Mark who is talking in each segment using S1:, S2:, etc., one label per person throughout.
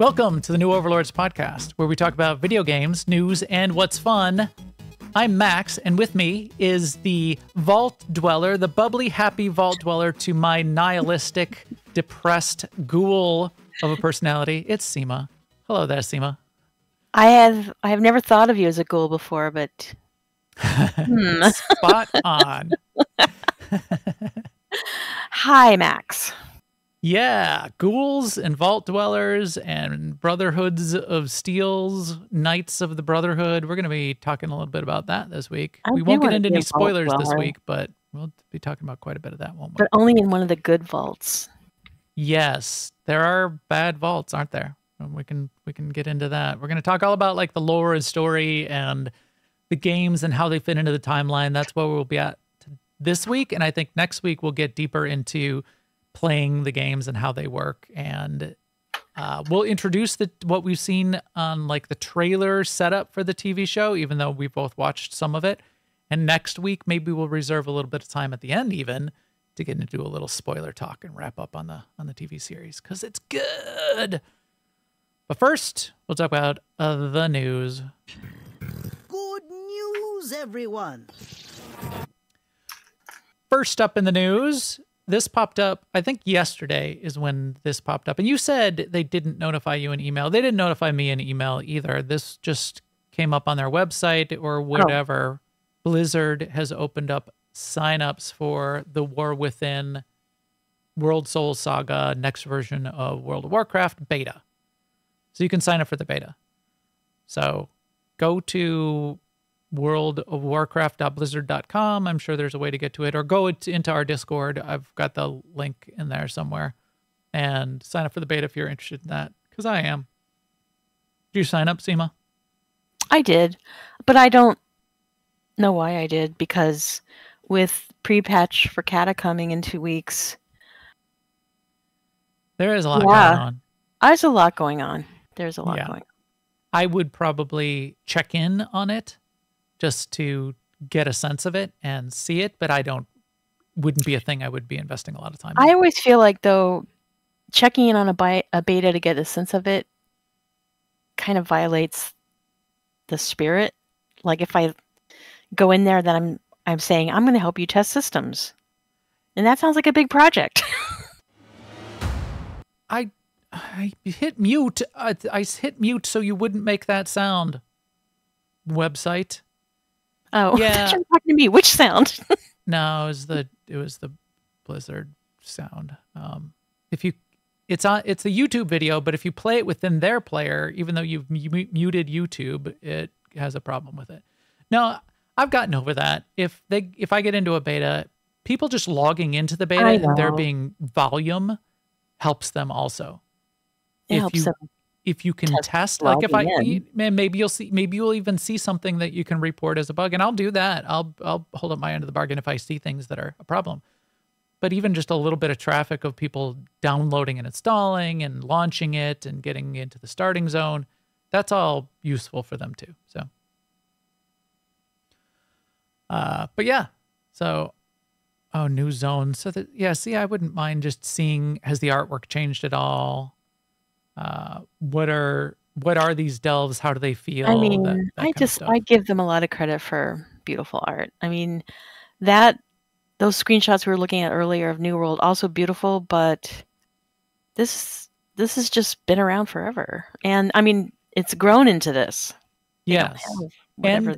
S1: Welcome to the new Overlords Podcast, where we talk about video games, news, and what's fun. I'm Max, and with me is the vault dweller, the bubbly, happy vault dweller to my nihilistic, depressed ghoul of a personality. It's Sema. Hello there, Sema.
S2: I have never thought of you as a ghoul before, but
S1: Spot on.
S2: Hi, Max.
S1: Yeah, ghouls and vault dwellers and brotherhoods of steels, knights of the brotherhood. We're going to be talking a little bit about that this week. We won't get into any spoilers this week, but we'll be talking about quite a bit of that, won't we?
S2: But only in one of the good vaults.
S1: Yes, there are bad vaults, aren't there? And we can get into that. We're going to talk all about like the lore and story and the games and how they fit into the timeline. That's where we'll be at this week, and I think next week we'll get deeper into playing the games and how they work, and we'll introduce what we've seen on like the trailer setup for the TV show, even though we both watched some of it. And next week maybe we'll reserve a little bit of time at the end even to get into a little spoiler talk and wrap up on the TV series, because it's good. But first we'll talk about the news.
S3: Good news, everyone.
S1: First up in the news, this popped up, I think yesterday is when this popped up. And you said they didn't notify you in email. They didn't notify me in email either. This just came up on their website or whatever. Oh. Blizzard has opened up signups for the War Within World Soul Saga next version of World of Warcraft beta. So you can sign up for the beta. So go to worldofwarcraft.blizzard.com. I'm sure there's a way to get to it, or go into our Discord. I've got the link in there somewhere, and sign up for the beta if you're interested in that, because I am. Did you sign up, Sema?
S2: I did, but I don't know why I did, because with pre-patch for Kata coming in 2 weeks,
S1: there is a lot going on.
S2: There's a lot going on. There's a lot going on.
S1: I would probably check in on it just to get a sense of it and see it, but wouldn't be a thing I would be investing a lot of time in.
S2: I always feel like, though, checking in on a beta to get a sense of it kind of violates the spirit. Like if I go in there, then I'm saying I'm going to help you test systems, and that sounds like a big project.
S1: I hit mute. I hit mute so you wouldn't make that sound. Website.
S2: Oh, yeah. You're talking to me. Which sound?
S1: No, it was the Blizzard sound. It's a YouTube video, but if you play it within their player, even though you've muted YouTube, it has a problem with it. No, I've gotten over that. If I get into a beta, people just logging into the beta and there being volume helps them also. If you can test, like maybe you'll even see something that you can report as a bug, and I'll do that. I'll hold up my end of the bargain if I see things that are a problem. But even just a little bit of traffic of people downloading and installing and launching it and getting into the starting zone, that's all useful for them too. So, but yeah, so new zones. So see, I wouldn't mind just seeing, has the artwork changed at all? What are these delves? How do they feel?
S2: I mean, I give them a lot of credit for beautiful art. I mean, those screenshots we were looking at earlier of New World, also beautiful, but this has just been around forever. And I mean, it's grown into this.
S1: Yes.
S2: Whatever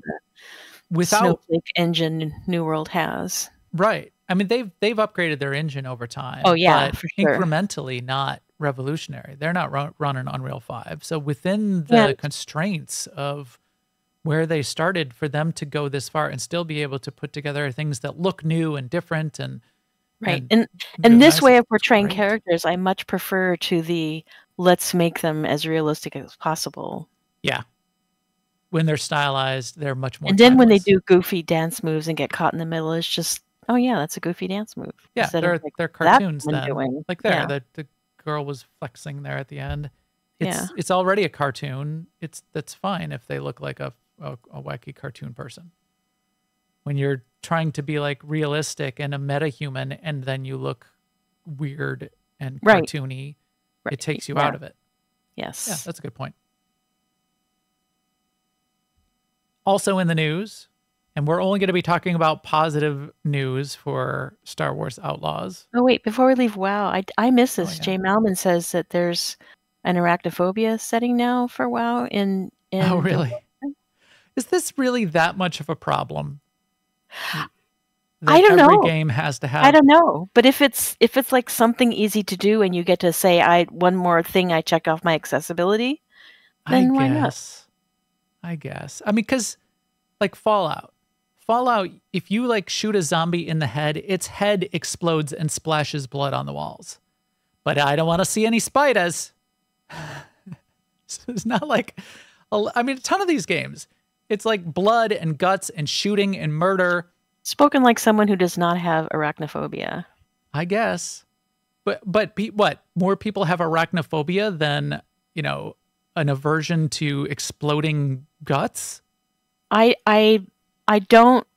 S2: the Snowflake engine New World has.
S1: Right. I mean, they've upgraded their engine over time.
S2: Oh yeah,
S1: but
S2: for sure.
S1: Incrementally, not revolutionary. They're not running Unreal 5. So within the constraints of where they started, for them to go this far and still be able to put together things that look new and different and
S2: and this way of portraying characters, I much prefer to the let's make them as realistic as possible.
S1: Yeah. When they're stylized, they're much more.
S2: And then when they do goofy dance moves and get caught in the middle, it's just, oh yeah, that's a goofy dance move.
S1: Yeah, they're cartoons then. Like there, the girl was flexing there at the end. It's already a cartoon. That's fine if they look like a wacky cartoon person. When you're trying to be like realistic and a meta-human, and then you look weird and cartoony, it takes you out of it.
S2: Yes.
S1: Yeah, that's a good point. Also in the news, and we're only going to be talking about positive news for Star Wars Outlaws.
S2: Oh, wait, before we leave WoW, I miss
S1: Oh,
S2: this.
S1: yeah.
S2: Jay Malman says that there's an arachnophobia setting now for WoW in
S1: Oh,
S2: the-
S1: really? Is this really that much of a problem?
S2: I
S1: That
S2: don't
S1: every
S2: know.
S1: game has to have.
S2: I don't know. But if it's like something easy to do and you get to say one more thing I check off my accessibility, then why not?
S1: I guess. I mean, because like Fallout, if you like shoot a zombie in the head, its head explodes and splashes blood on the walls. But I don't want to see any spiders. So it's not like, I mean, a ton of these games, it's like blood and guts and shooting and murder.
S2: Spoken like someone who does not have arachnophobia.
S1: I guess. But what? More people have arachnophobia than, an aversion to exploding guts?
S2: I don't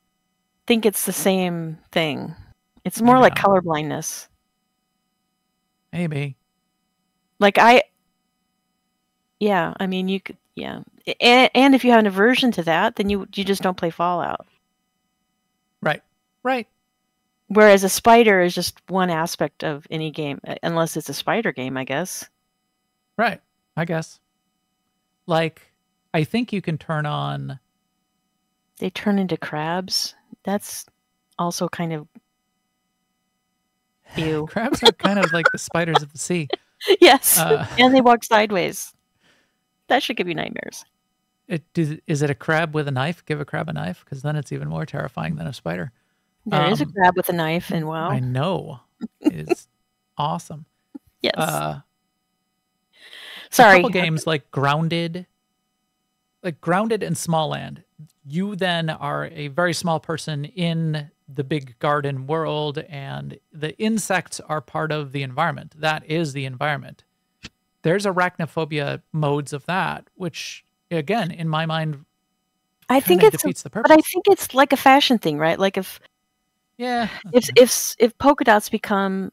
S2: think it's the same thing. It's more
S1: Maybe
S2: like
S1: not.
S2: colorblindness.
S1: Maybe.
S2: Like yeah, I mean you could, yeah. And if you have an aversion to that, then you just don't play Fallout.
S1: Right.
S2: Whereas a spider is just one aspect of any game, unless it's a spider game, I guess.
S1: Right. I guess. Like, I think you can turn on.
S2: They turn into crabs. That's also kind of ew.
S1: Crabs are kind of like the spiders of the sea.
S2: Yes, and they walk sideways. That should give you nightmares.
S1: Is it a crab with a knife? Give a crab a knife, because then it's even more terrifying than a spider.
S2: There is a crab with a knife, and wow.
S1: I know. It's awesome.
S2: Yes.
S1: Sorry. A couple games like Grounded and Smallland. You then are a very small person in the big garden world, and the insects are part of the environment. That is the environment. There's arachnophobia modes of that, which, again, in my mind,
S2: I think
S1: defeats the purpose.
S2: But I think it's like a fashion thing, right? Like if polka dots become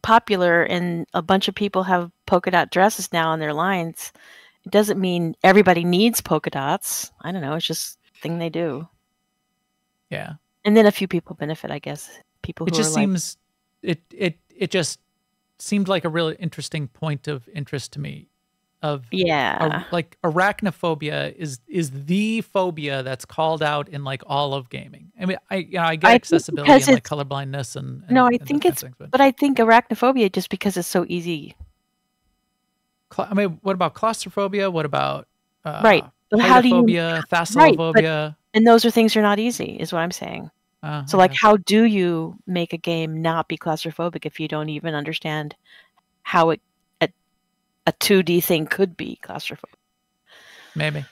S2: popular and a bunch of people have polka dot dresses now on their lines, it doesn't mean everybody needs polka dots. I don't know. It's just a thing they do.
S1: Yeah.
S2: And then a few people benefit, I guess. People who
S1: seems it just seemed like a really interesting point of interest to me. Like arachnophobia is the phobia that's called out in like all of gaming. I mean, I get accessibility and like colorblindness and
S2: I think it's, but I think arachnophobia just because it's so easy.
S1: I mean, what about claustrophobia? What about
S2: right? But how do you
S1: thalassophobia?
S2: Right, and those are things are not easy, is what I'm saying. So, like, how do you make a game not be claustrophobic if you don't even understand how a 2D thing could be claustrophobic?
S1: Maybe.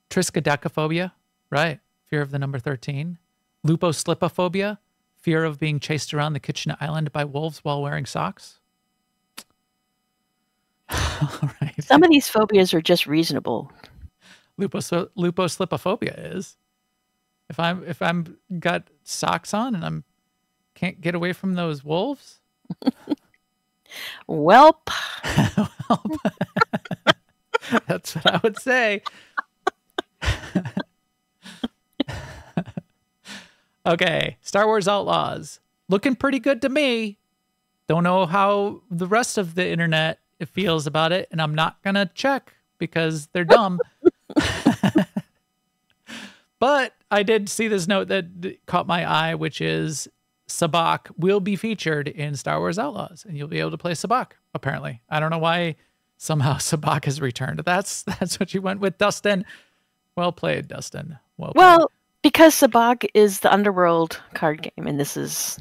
S1: Triskaidekaphobia, right? Fear of the number 13. Luposlipophobia, fear of being chased around the kitchen island by wolves while wearing socks. All right.
S2: Some of these phobias are just reasonable.
S1: Luposlipophobia is if I'm got socks on and can't get away from those wolves.
S2: Welp.
S1: That's what I would say. Okay, Star Wars Outlaws. Looking pretty good to me. Don't know how the rest of the internet feels about it, and I'm not going to check because they're dumb. But I did see this note that caught my eye, which is Sabacc will be featured in Star Wars Outlaws, and you'll be able to play Sabacc, apparently. I don't know why somehow Sabacc has returned. That's what you went with, Dustin. Well played, Dustin.
S2: Well, because Sabacc is the Underworld card game, and this is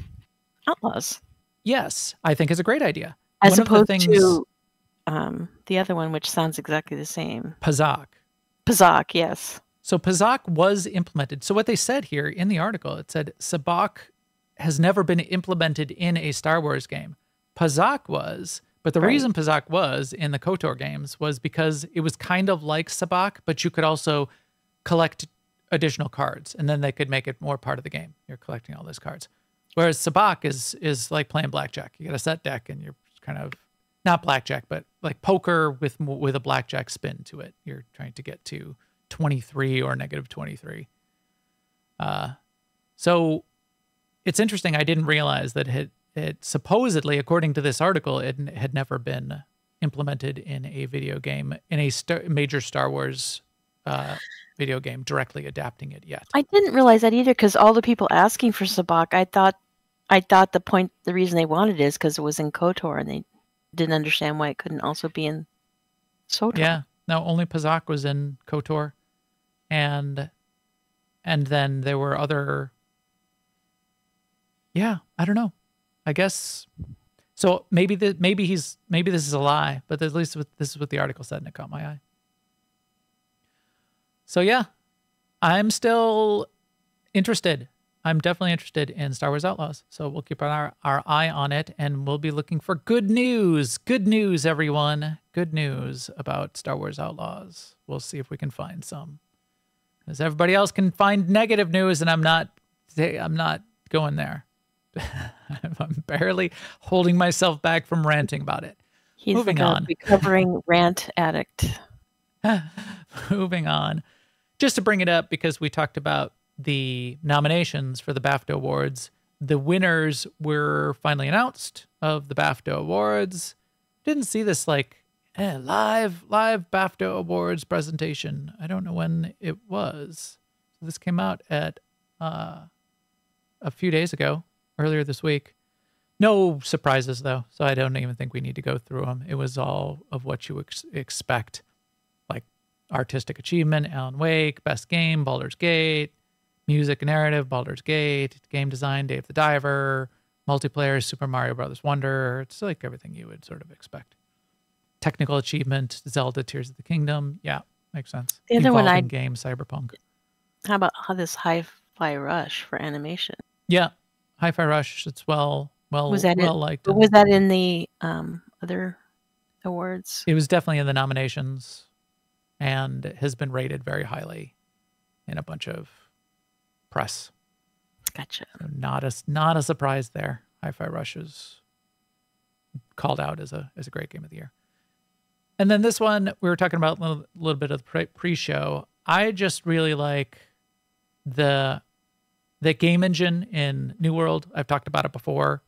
S2: Outlaws.
S1: Yes, I think it's a great idea.
S2: As opposed to the other one, which sounds exactly the same.
S1: Pazaak,
S2: yes.
S1: So Pazaak was implemented. So what they said here in the article, it said Sabacc has never been implemented in a Star Wars game. Pazaak was, but the reason Pazaak was in the KOTOR games was because it was kind of like Sabacc, but you could also collect additional cards, and then they could make it more part of the game. You're collecting all those cards. Whereas Sabacc is like playing blackjack. You got a set deck, and you're kind of not blackjack, but like poker with a blackjack spin to it. You're trying to get to 23 or negative 23. So it's interesting. I didn't realize that it supposedly, according to this article, it had never been implemented in a video game, in a major Star Wars video game, directly adapting it yet.
S2: I didn't realize that either, because all the people asking for Sabacc, I thought the reason they wanted it is because it was in KOTOR, and they didn't understand why it couldn't also be in SOTOR.
S1: Yeah, no, only Pazak was in KOTOR, and then there were other. Yeah, I don't know. I guess so. Maybe this is a lie, but at least this is what the article said, and it caught my eye. So yeah, I'm still interested. I'm definitely interested in Star Wars Outlaws. So we'll keep our eye on it, and we'll be looking for good news. Good news, everyone. Good news about Star Wars Outlaws. We'll see if we can find some, because everybody else can find negative news, and I'm not going there. I'm barely holding myself back from ranting about it.
S2: He's
S1: Moving
S2: like
S1: on.
S2: a recovering rant addict.
S1: Moving on. Just to bring it up, because we talked about the nominations for the BAFTA Awards. The winners were finally announced of the BAFTA Awards. Didn't see this live BAFTA Awards presentation. I don't know when it was. So this came out at a few days ago, earlier this week. No surprises, though, so I don't even think we need to go through them. It was all of what you expect, like Artistic Achievement, Alan Wake, Best Game, Baldur's Gate, Music and Narrative, Baldur's Gate, Game Design, Dave the Diver, Multiplayer, Super Mario Brothers Wonder. It's like everything you would sort of expect. Technical Achievement, Zelda Tears of the Kingdom. Yeah, makes sense.
S2: The other one
S1: Evolving game, Cyberpunk.
S2: How about this Hi-Fi Rush for animation?
S1: Yeah, Hi-Fi Rush. It's well
S2: Was that
S1: liked.
S2: Was that in the other awards?
S1: It was definitely in the nominations, and has been rated very highly in a bunch of press.
S2: Gotcha.
S1: So not a surprise there. Hi-Fi Rush is called out as a great game of the year. And then this one, we were talking about a little bit of the pre-show. I just really like the game engine in New World. I've talked about it before.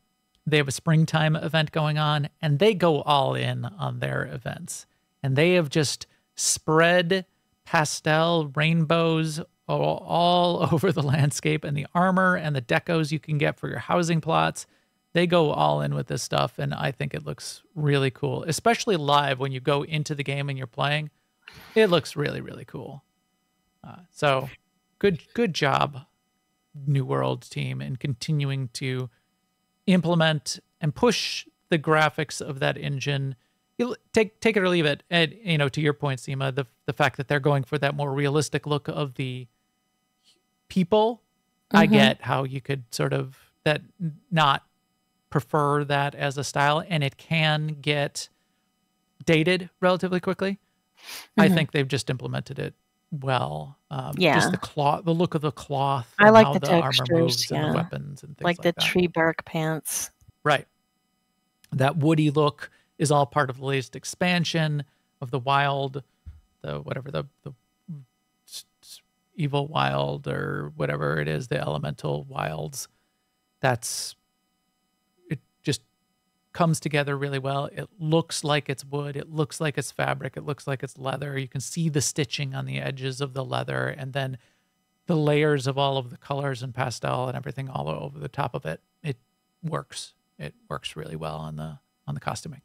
S1: They have a springtime event going on, and they go all in on their events. And they have just spread pastel rainbows all over the landscape, and the armor and the decos you can get for your housing plots. They go all in with this stuff, and I think it looks really cool, especially live when you go into the game and you're playing. It looks really, really cool. So good job, New World team, in continuing to implement and push the graphics of that engine. You take it or leave it. And, to your point, Sema, the fact that they're going for that more realistic look of the people, I get how you could sort of not prefer that as a style, and it can get dated relatively quickly. I think they've just implemented it well. Just the look of the cloth.
S2: I like
S1: how
S2: the
S1: armor
S2: textures,
S1: moves and the weapons and things
S2: like the
S1: that.
S2: tree bark pants.
S1: Right. That woody look is all part of the latest expansion of the wild, the evil wild, or whatever it is, the elemental wilds. It just comes together really well. It looks like it's wood. It looks like it's fabric. It looks like it's leather. You can see the stitching on the edges of the leather, and then the layers of all of the colors and pastel and everything all over the top of it. It works. It works really well on the costuming.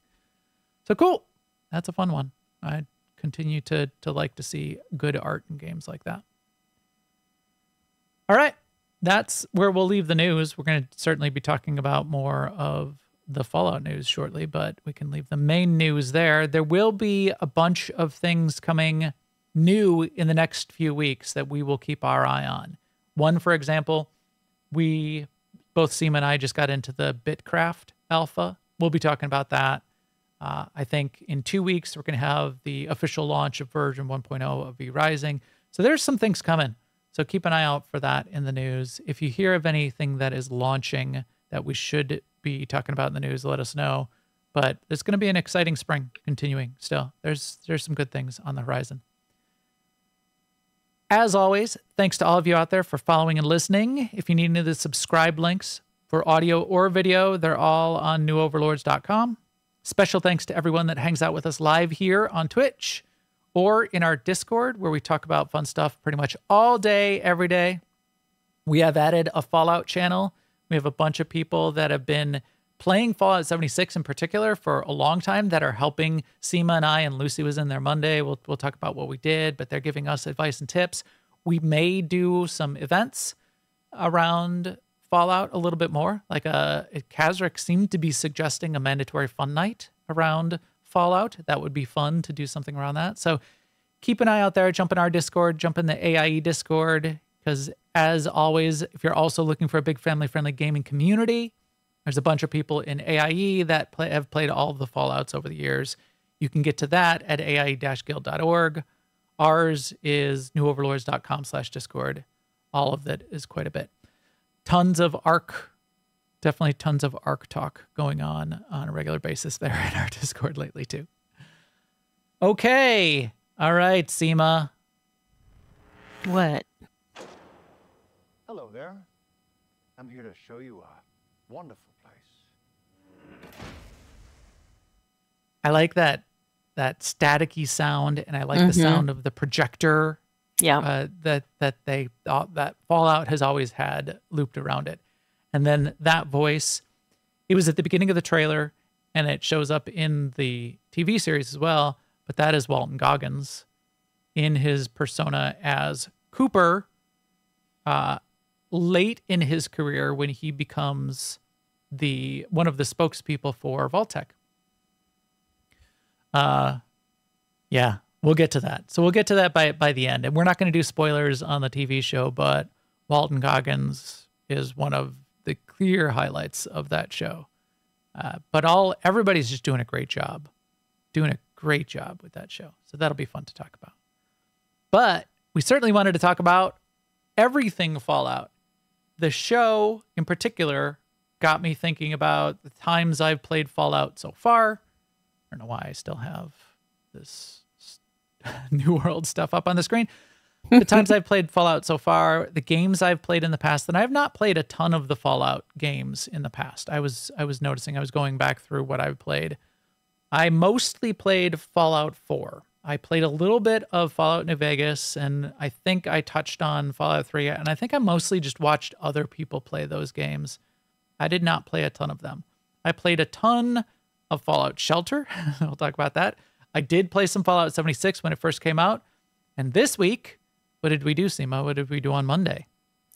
S1: So cool. That's a fun one. I continue to like to see good art in games like that. All right. That's where we'll leave the news. We're going to certainly be talking about more of the Fallout news shortly, but we can leave the main news there. There will be a bunch of things coming new in the next few weeks that we will keep our eye on. One, for example, both Sema and I just got into the Bitcraft alpha. We'll be talking about that. I think in 2 weeks, we're going to have the official launch of version 1.0 of V Rising. So there's some things coming. So keep an eye out for that in the news. If you hear of anything that is launching that we should be talking about in the news, let us know. But it's going to be an exciting spring continuing still. There's some good things on the horizon. As always, thanks to all of you out there for following and listening. If you need any of the subscribe links for audio or video, they're all on newoverlords.com. Special thanks to everyone that hangs out with us live here on Twitch or in our Discord, where we talk about fun stuff pretty much all day, every day. We have added a Fallout channel. We have a bunch of people that have been playing Fallout 76 in particular for a long time that are helping Sema and I, and Lucy was in there Monday. We'll talk about what we did, but they're giving us advice and tips. We may do some events around Fallout a little bit more. Like Kazric seemed to be suggesting a mandatory fun night around Fallout. That would be fun to do something around that. So keep an eye out there. Jump in our Discord, jump in the AIE Discord, because as always, if you're also looking for a big family-friendly gaming community, there's a bunch of people in AIE that have played all of the Fallouts over the years. You can get to that at aie-guild.org. Ours is newoverlords.com/Discord. All of that is quite a bit. Tons of ARC, definitely tons of ARC talk going on a regular basis there in our Discord lately too. Okay. All right, Sema.
S2: What?
S4: Hello there. I'm here to show you a wonderful place.
S1: I like that staticky sound, and I like the sound of the projector.
S2: Yeah.
S1: That Fallout has always had looped around it. And then that voice, it was at the beginning of the trailer, and it shows up in the TV series as well, but that is Walton Goggins in his persona as Cooper, late in his career when he becomes one of the spokespeople for Vault-Tec. Yeah, we'll get to that. So we'll get to that by the end. And we're not going to do spoilers on the TV show, but Walton Goggins is one of the clear highlights of that show. But everybody's just doing a great job. Doing a great job with that show. So that'll be fun to talk about. But we certainly wanted to talk about everything Fallout. The show in particular got me thinking about the times I've played Fallout so far. I don't know why I still have this New World stuff up on the screen. The times I've played Fallout so far, the games I've played in the past, and I have not played a ton of the Fallout games in the past. I was noticing, I was going back through what I've played. I mostly played Fallout 4. I played a little bit of Fallout New Vegas, and I think I touched on Fallout 3, and I think I mostly just watched other people play those games. I did not play a ton of them. I played a ton of Fallout Shelter. We'll talk about that. I did play some Fallout 76 when it first came out. And this week, what did we do, Sema? What did we do on Monday?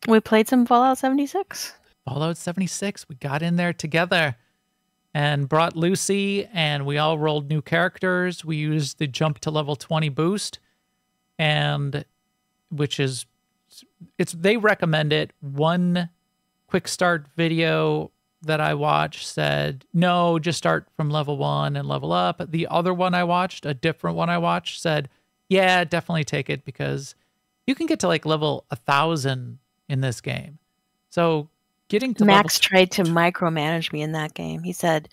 S2: We played some Fallout 76.
S1: Fallout 76. We got in there together and brought Lucy, and we all rolled new characters. We used the jump to level 20 boost, and they recommend it. One quick start video that I watched said, no, just start from level 1 and level up. The other one I watched, a different one I watched, said, yeah, definitely take it because you can get to like level 1,000 in this game. So getting to
S2: Max tried to micromanage me in that game. He said,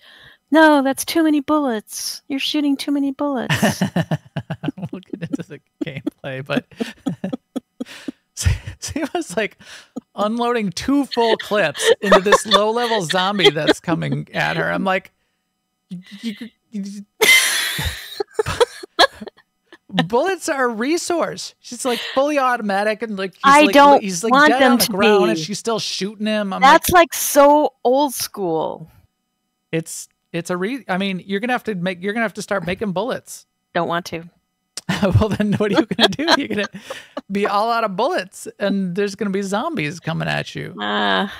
S2: no, that's too many bullets. You're shooting too many bullets.
S1: We'll get into the gameplay, but Sema's like unloading 2 full clips into this low-level zombie that's coming at her. I'm like, bullets are a resource. She's like fully automatic, and like he's like dead on the ground, and she's still shooting him.
S2: That's like so old school.
S1: I mean, you're gonna have to start making bullets.
S2: Don't want to.
S1: Well, then what are you going to do? You're going to be all out of bullets, and there's going to be zombies coming at you. The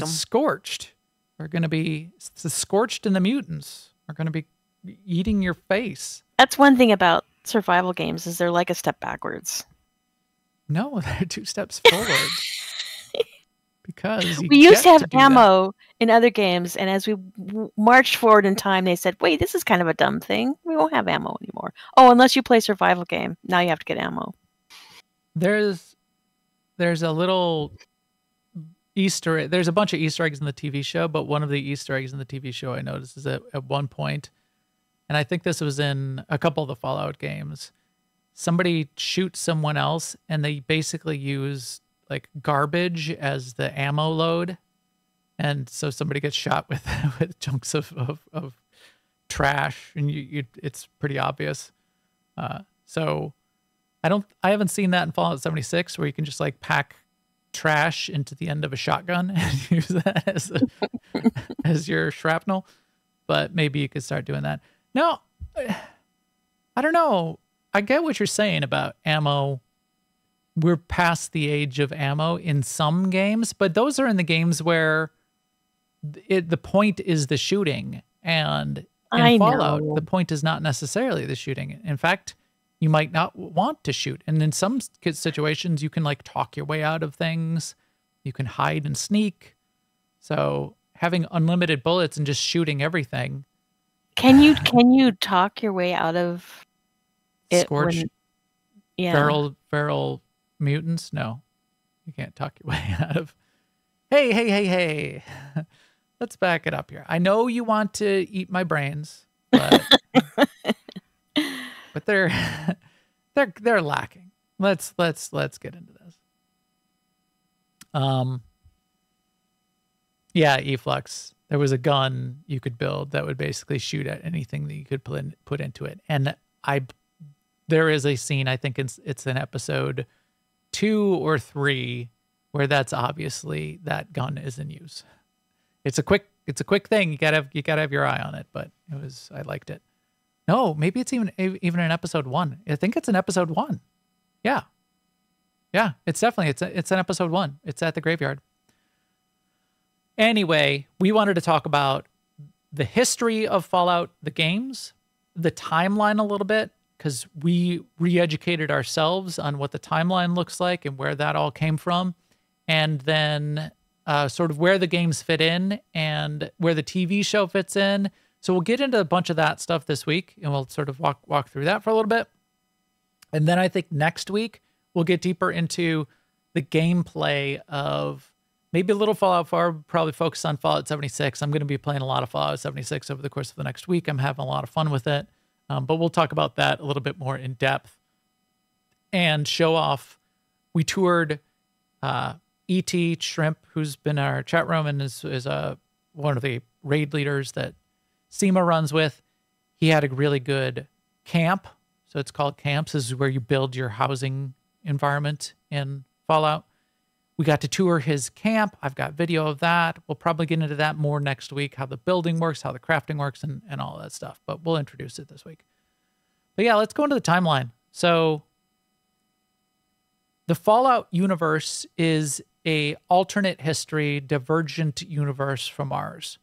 S1: Scorched are going to be... The Scorched and the Mutants are going to be eating your face.
S2: That's one thing about survival games, is they're like a step backwards.
S1: No, they're 2 steps forward. Because
S2: we used to have ammo in other games, and as we marched forward in time, they said, wait, this is kind of a dumb thing. We won't have ammo anymore. Oh, unless you play survival game. Now you have to get ammo.
S1: There's a little there's a bunch of Easter eggs in the TV show, but one of the Easter eggs in the TV show I noticed is at one point, and I think this was in a couple of the Fallout games, somebody shoots someone else and they basically use like garbage as the ammo load. And so somebody gets shot with with chunks of trash, and it's pretty obvious. So I haven't seen that in Fallout 76 where you can just like pack trash into the end of a shotgun and use that as your shrapnel. But maybe you could start doing that. No, I don't know. I get what you're saying about ammo. We're past the age of ammo in some games, but those are in the games where the point is the shooting, and in Fallout, the point is not necessarily the shooting. In fact, you might not want to shoot. And in some situations, you can like talk your way out of things. You can hide and sneak. So having unlimited bullets and just shooting everything.
S2: Can you talk your way out of it?
S1: Scorch, feral mutants? No, you can't talk your way out of. Hey. Let's back it up here. I know you want to eat my brains, but but they're lacking. Let's get into this. Yeah, Eflux. There was a gun you could build that would basically shoot at anything that you could put into it. And there is a scene, I think it's in episode 2 or 3, where that's obviously that gun is in use. It's a quick thing. You gotta have your eye on it, but I liked it. No, maybe it's even in episode 1. I think it's in episode 1. Yeah, it's definitely it's in episode 1. It's at the graveyard. Anyway, we wanted to talk about the history of Fallout, the games, the timeline a little bit, because we re-educated ourselves on what the timeline looks like and where that all came from, and then sort of where the games fit in and where the TV show fits in. So we'll get into a bunch of that stuff this week, and we'll sort of walk through that for a little bit. And then I think next week we'll get deeper into the gameplay of maybe a little Fallout 4, probably focus on Fallout 76. I'm going to be playing a lot of Fallout 76 over the course of the next week. I'm having a lot of fun with it. But we'll talk about that a little bit more in depth and show off. We toured E.T. Shrimp, who's been in our chat room and is one of the raid leaders that Sema runs with. He had a really good camp. So it's called camps. This is where you build your housing environment in Fallout. We got to tour his camp. I've got video of that. We'll probably get into that more next week, how the building works, how the crafting works, and all that stuff. But we'll introduce it this week. But yeah, let's go into the timeline. So the Fallout universe is a alternate history, divergent universe from ours.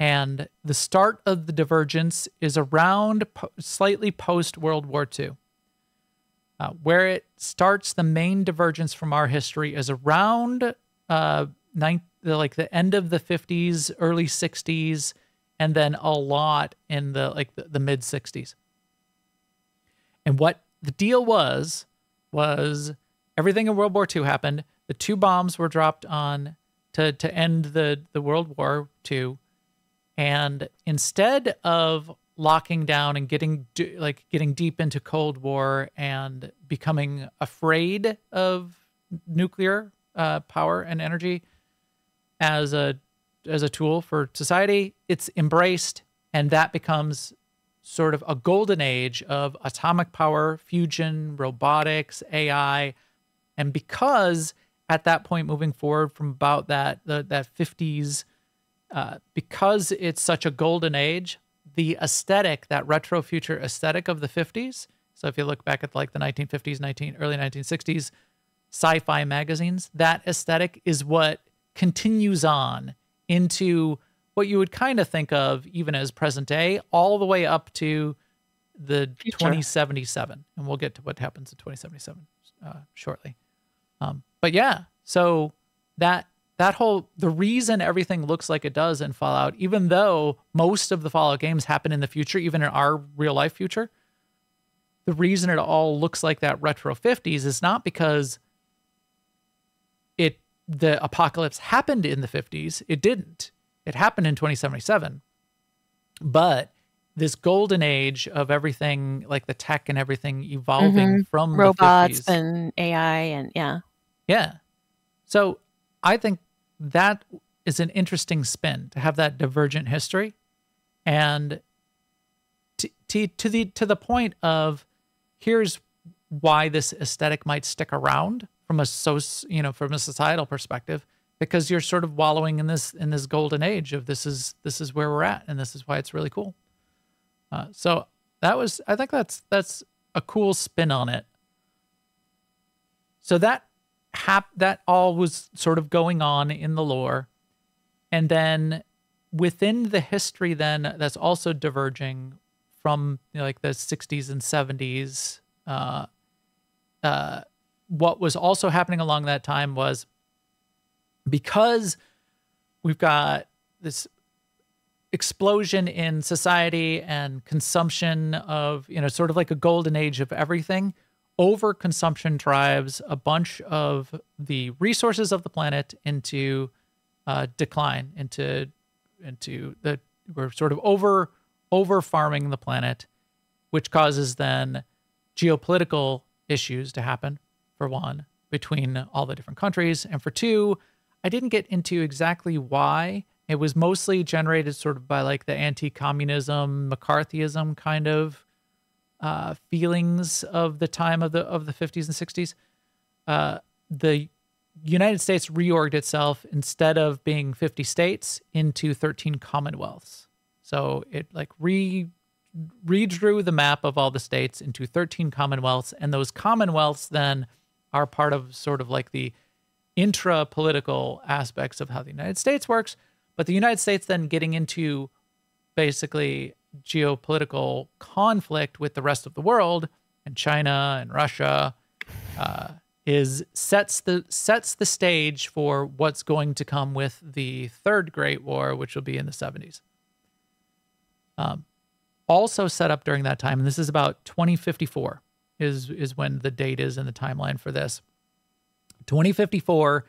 S1: And the start of the divergence is around slightly post-World War II. Where it starts, the main divergence from our history is around the end of the 50s, early 60s, and then a lot in the mid 60s. And what the deal was everything in World War II happened. The 2 bombs were dropped on to end the World War II. And instead of locking down and getting deep into Cold War and becoming afraid of nuclear power and energy as a tool for society, it's embraced, and that becomes sort of a golden age of atomic power, fusion, robotics, AI. And because at that point, moving forward from about that 50s, because it's such a golden age, the aesthetic, that retro future aesthetic of the 50s. So if you look back at like the 1950s, early 1960s sci-fi magazines, that aesthetic is what continues on into what you would kind of think of even as present day, all the way up to the 2077. And we'll get to what happens in 2077 shortly. But yeah, so the reason everything looks like it does in Fallout, even though most of the Fallout games happen in the future, even in our real life future, the reason it all looks like that retro 50s is not because the apocalypse happened in the 50s. It didn't. It happened in 2077. But this golden age of everything, like the tech and everything evolving from
S2: robots
S1: the 50s.
S2: and AI and yeah.
S1: Yeah. So I think that is an interesting spin to have that divergent history. And to the point of here's why this aesthetic might stick around from a societal perspective, because you're sort of wallowing in this golden age of this is where we're at, and this is why it's really cool. So I think that's a cool spin on it. So that all was sort of going on in the lore, and then within the history, then that's also diverging from like the 60s and 70s. What was also happening along that time was, because we've got this explosion in society and consumption of, sort of like a golden age of everything, overconsumption drives a bunch of the resources of the planet into decline, we're sort of over farming the planet, which causes then geopolitical issues to happen, for one, between all the different countries. And for two, I didn't get into exactly why. It was mostly generated sort of by like the anti-communism, McCarthyism kind of feelings of the time of the 50s and 60s. The United States reorged itself, instead of being 50 states, into 13 commonwealths. So it like redrew the map of all the states into 13 commonwealths, and those commonwealths then are part of sort of like the intra-political aspects of how the United States works. But the United States then getting into basically geopolitical conflict with the rest of the world, and China and Russia, sets the stage for what's going to come with the Third Great War, which will be in the 70s. Also set up during that time, and this is about 2054 is when the date is in the timeline for this. 2054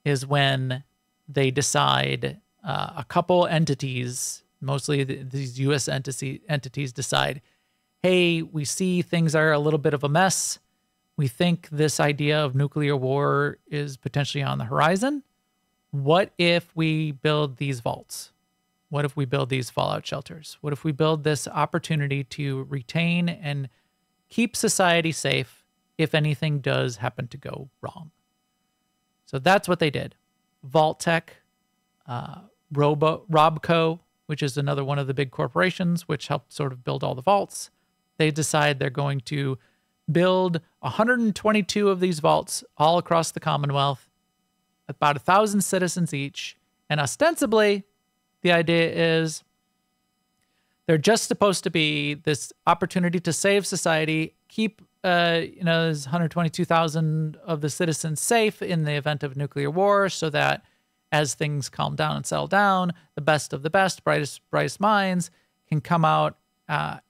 S1: is when they decide, a couple entities, mostly these U.S. entities decide, hey, we see things are a little bit of a mess. We think this idea of nuclear war is potentially on the horizon. What if we build these vaults? What if we build these fallout shelters? What if we build this opportunity to retain and keep society safe if anything does happen to go wrong? So that's what they did. Vault Tech, Robco, which is another one of the big corporations, which helped sort of build all the vaults. They decide they're going to build 122 of these vaults all across the Commonwealth, about 1,000 citizens each. And ostensibly, the idea is they're just supposed to be this opportunity to save society, keep there's 122,000 of the citizens safe in the event of nuclear war, so that as things calm down and settle down, the best of the best, brightest minds can come out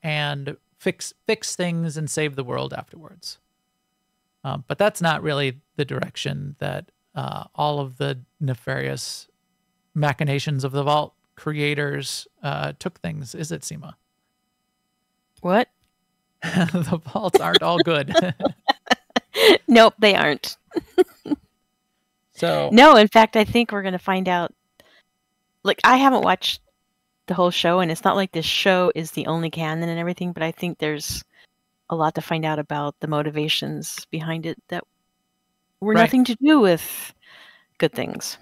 S1: and fix things and save the world afterwards. But that's not really the direction that all of the nefarious machinations of the Vault creators took things, is it, Sema?
S2: What?
S1: The vaults aren't all good.
S2: Nope, they aren't.
S1: So
S2: no, in fact, I think we're going to find out. Like, I haven't watched the whole show, and it's not like this show is the only canon and everything, but I think there's a lot to find out about the motivations behind it that were nothing to do with good things.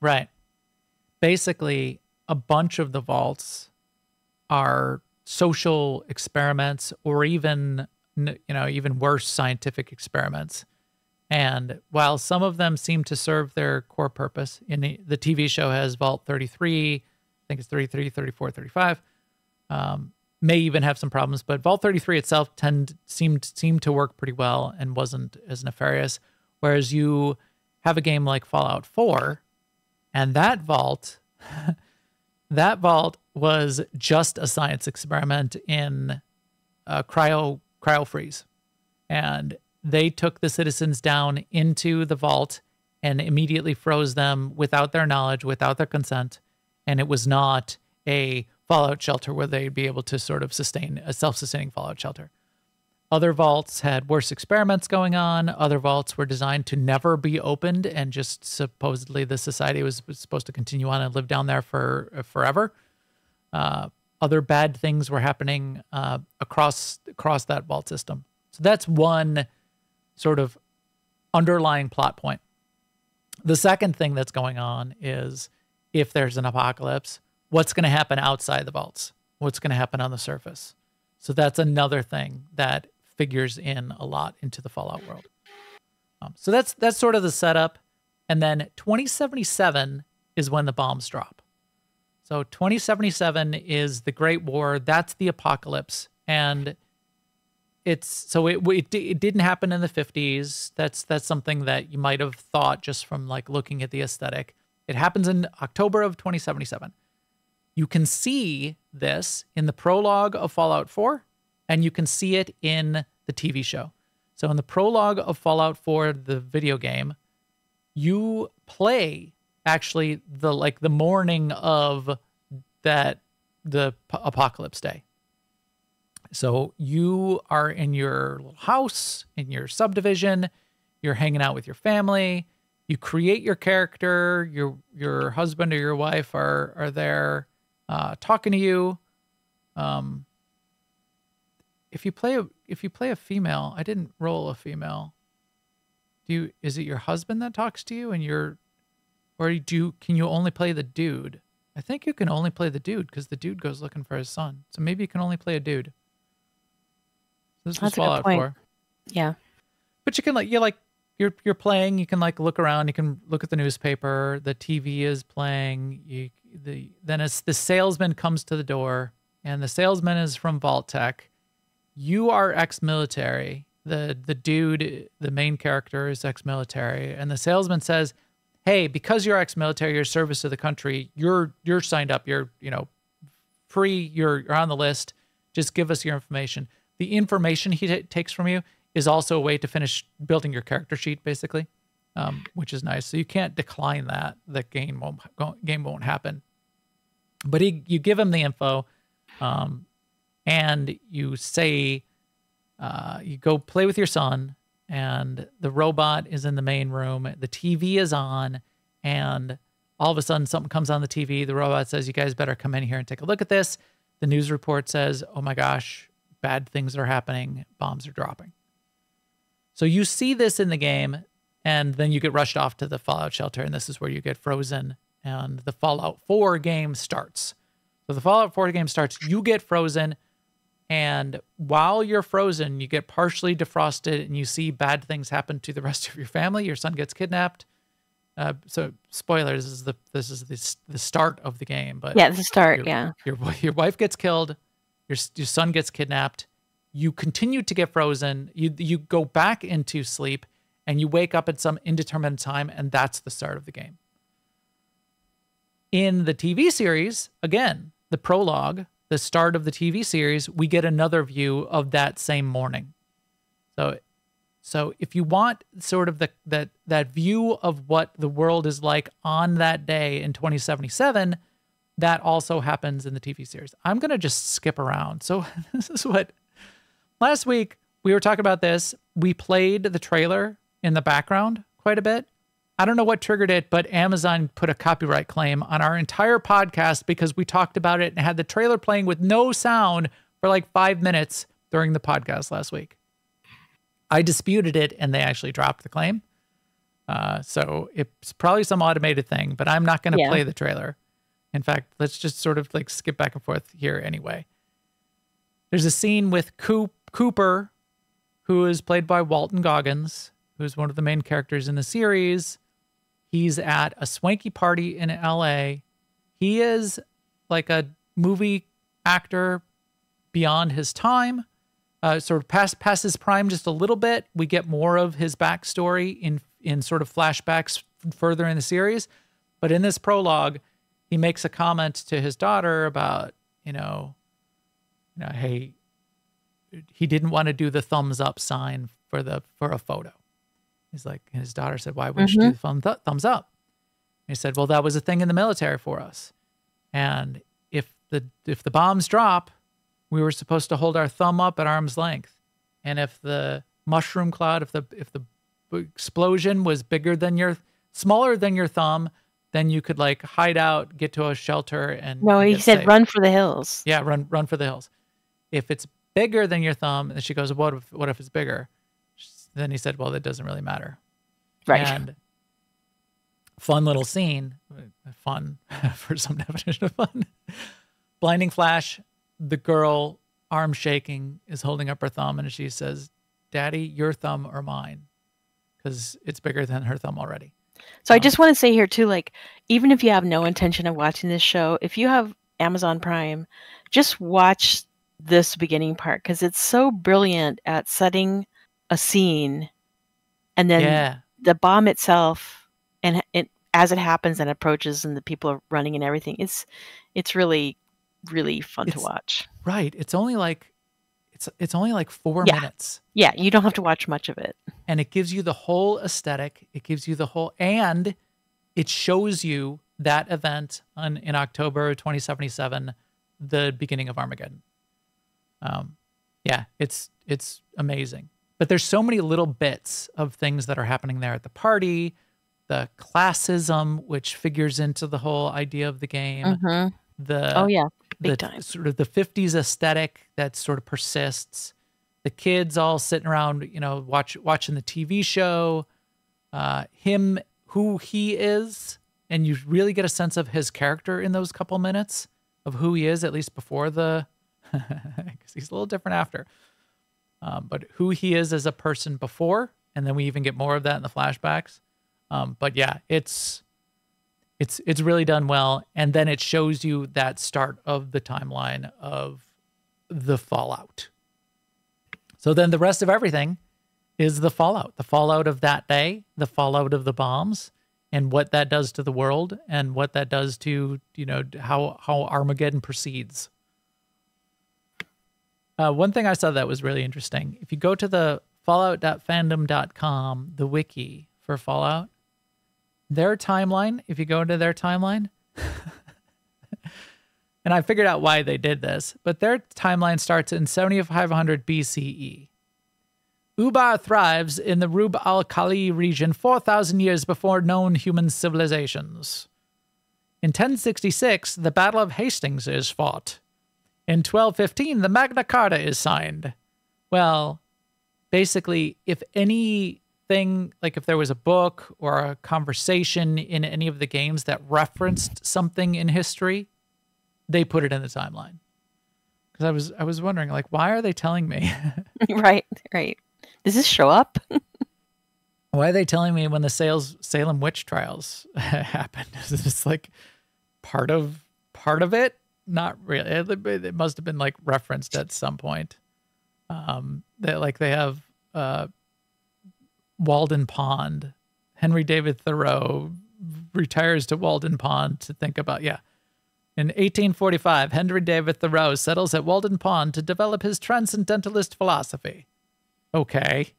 S2: Right.
S1: Basically, a bunch of the vaults are social experiments, or even worse, scientific experiments. And while some of them seem to serve their core purpose, in the TV show has Vault 33, I think it's 33, 34, 35, may even have some problems, but Vault 33 itself seemed to work pretty well and wasn't as nefarious. Whereas you have a game like Fallout 4, and that vault was just a science experiment in cryo freeze. And they took the citizens down into the vault and immediately froze them without their knowledge, without their consent. And it was not a fallout shelter where they'd be able to sort of sustain a self-sustaining fallout shelter. Other vaults had worse experiments going on. Other vaults were designed to never be opened, and just supposedly the society was supposed to continue on and live down there for forever. Other bad things were happening across that vault system. So that's one sort of underlying plot point. The second thing that's going on is, if there's an apocalypse, what's going to happen outside the vaults? What's going to happen on the surface? So that's another thing that figures in a lot into the Fallout world. So that's sort of the setup. And then 2077 is when the bombs drop. So 2077 is the Great War. That's the apocalypse. And it didn't happen in the 50s. That's something that you might have thought just from like looking at the aesthetic. It happens in October of 2077. You can see this in the prologue of Fallout 4, and you can see it in the TV show. So in the prologue of Fallout 4, the video game, you play actually the morning of the apocalypse day. So you are in your little house, in your subdivision, you're hanging out with your family, you create your character, your husband or your wife are there talking to you. If you play a female, I didn't roll a female. Is it your husband that talks to you, can you only play the dude? I think you can only play the dude because the dude goes looking for his son. So maybe you can only play a dude. This was Fallout 4.
S2: Yeah. But
S1: you can you're playing, you can like look around, you can look at the newspaper, the TV is playing, then as the salesman comes to the door, and the salesman is from Vault Tech. You are ex-military. The dude, the main character, is ex-military, and the salesman says, "Hey, because you're ex-military, your service to the country, you're signed up. You're free. You're on the list. Just give us your information." The information he takes from you is also a way to finish building your character sheet, basically, which is nice. So you can't decline that. The game won't happen. But you give him the info, and you say, you go play with your son, and the robot is in the main room. The TV is on, and all of a sudden something comes on the TV. The robot says, "You guys better come in here and take a look at this." The news report says, "Oh my gosh, bad things are happening. Bombs are dropping." So you see this in the game, and then you get rushed off to the Fallout shelter, and this is where you get frozen, and the Fallout 4 game starts. So the Fallout 4 game starts, you get frozen, and while you're frozen, you get partially defrosted, and you see bad things happen to the rest of your family. Your son gets kidnapped. So spoilers, this is the start of the game. But
S2: yeah, the start,
S1: Your wife gets killed. Your son gets kidnapped. You continue to get frozen. You go back into sleep, and you wake up at some indeterminate time, and that's the start of the game. In the TV series, again, the prologue, the start of the TV series, we get another view of that same morning. So if you want sort of that view of what the world is like on that day in 2077, that also happens in the TV series. I'm going to just skip around. So this is what... Last week, we were talking about this. We played the trailer in the background quite a bit. I don't know what triggered it, but Amazon put a copyright claim on our entire podcast because we talked about it and had the trailer playing with no sound for like 5 minutes during the podcast last week. I disputed it, and they actually dropped the claim. So it's probably some automated thing, but I'm not going to play the trailer. In fact, let's just sort of like skip back and forth here anyway. There's a scene with Cooper, who is played by Walton Goggins, who's one of the main characters in the series. He's at a swanky party in LA. He is like a movie actor beyond his time, sort of past his prime just a little bit. We get more of his backstory in sort of flashbacks further in the series. But in this prologue, he makes a comment to his daughter about, hey, he didn't want to do the thumbs up sign for a photo. He's like, his daughter said, why wouldn't you do the thumbs up? And he said, well, that was a thing in the military for us. And if the bombs drop, we were supposed to hold our thumb up at arm's length. And if the mushroom cloud, if the explosion was smaller than your thumb, then you could like hide out, get to a shelter, and
S2: No, he
S1: get
S2: said
S1: safe.
S2: run for the hills.
S1: Yeah, run for the hills. If it's bigger than your thumb, and she goes, what if it's bigger? Then he said, well, that doesn't really matter.
S2: Right.
S1: And fun little scene, fun for some definition of fun. Blinding flash, the girl, arm shaking, is holding up her thumb, and she says, Daddy, your thumb or mine? Because it's bigger than her thumb already.
S2: So I just want to say here too, like, even if you have no intention of watching this show, if you have Amazon Prime, just watch this beginning part because it's so brilliant at setting a scene, and then the bomb itself, and as it happens and approaches, and the people are running and everything. It's really, really fun to watch.
S1: Right. It's only like 4 minutes.
S2: Yeah, you don't have to watch much of it.
S1: And it gives you the whole aesthetic. It gives you the whole, and it shows you that event in October 2077, the beginning of Armageddon. Yeah, it's amazing. But there's so many little bits of things that are happening there at the party, the classism, which figures into the whole idea of the game. Big time. Sort of the 50s aesthetic that sort of persists. The kids all sitting around, watching the TV show. Who he is, and you really get a sense of his character in those couple minutes of who he is, at least before because he's a little different after. But who he is as a person before, and then we even get more of that in the flashbacks. But yeah, it's really done well, and then it shows you that start of the timeline of the fallout. So then the rest of everything is the fallout of that day, the fallout of the bombs, and what that does to the world, and what that does to how Armageddon proceeds. One thing I saw that was really interesting. If you go to the fallout.fandom.com, the wiki for Fallout, their timeline, if you go into their timeline, and I figured out why they did this, but their timeline starts in 7500 BCE. Ubar thrives in the Rub al-Khali region 4,000 years before known human civilizations. In 1066, the Battle of Hastings is fought. In 1215, the Magna Carta is signed. Well, basically, if anything, like if there was a book or a conversation in any of the games that referenced something in history, they put it in the timeline. Because I was wondering, like, why are they telling me?
S2: Right. Does this show up?
S1: Why are they telling me when the Salem witch trials happened? Is this like part of it? Not really. It must have been like referenced at some point. They have Walden Pond. Henry David Thoreau retires to Walden Pond to think about, In 1845, Henry David Thoreau settles at Walden Pond to develop his transcendentalist philosophy. Okay.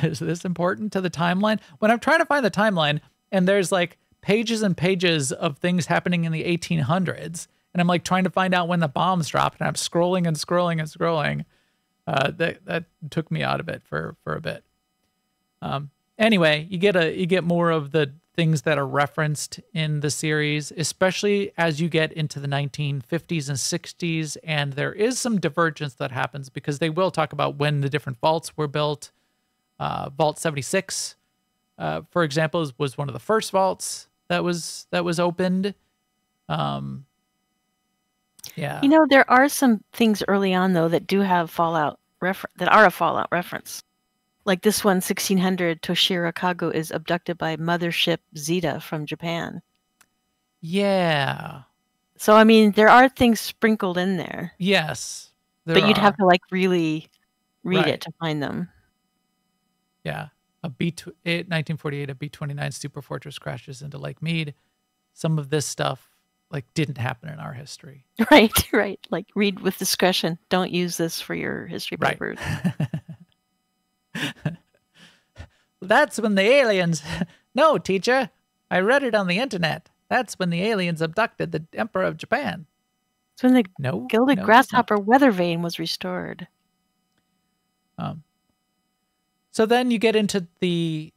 S1: Is this important to the timeline? When I'm trying to find the timeline, and there's like pages and pages of things happening in the 1800s, and I'm like trying to find out when the bombs dropped, and I'm scrolling and scrolling and scrolling. That took me out of it for a bit. Anyway, you get more of the things that are referenced in the series, especially as you get into the 1950s and 60s, and there is some divergence that happens because they will talk about when the different vaults were built. Vault 76, for example, was one of the first vaults that was opened. Yeah.
S2: There are some things early on though that do have Fallout that are a Fallout reference. Like this one, 1600, Toshiro Kago is abducted by Mothership Zeta from Japan.
S1: Yeah.
S2: So, I mean, there are things sprinkled in there.
S1: Yes.
S2: But you'd have to, like, really read it to find them.
S1: Yeah. 1948, a B-29 Superfortress crashes into Lake Mead. Some of this stuff, like, didn't happen in our history.
S2: Right. Like, read with discretion. Don't use this for your history papers.
S1: That's when the aliens... No, teacher. I read it on the internet. That's when the aliens abducted the Emperor of Japan.
S2: It's when the
S1: No.
S2: gilded
S1: no,
S2: grasshopper weather vane was restored.
S1: So then you get into the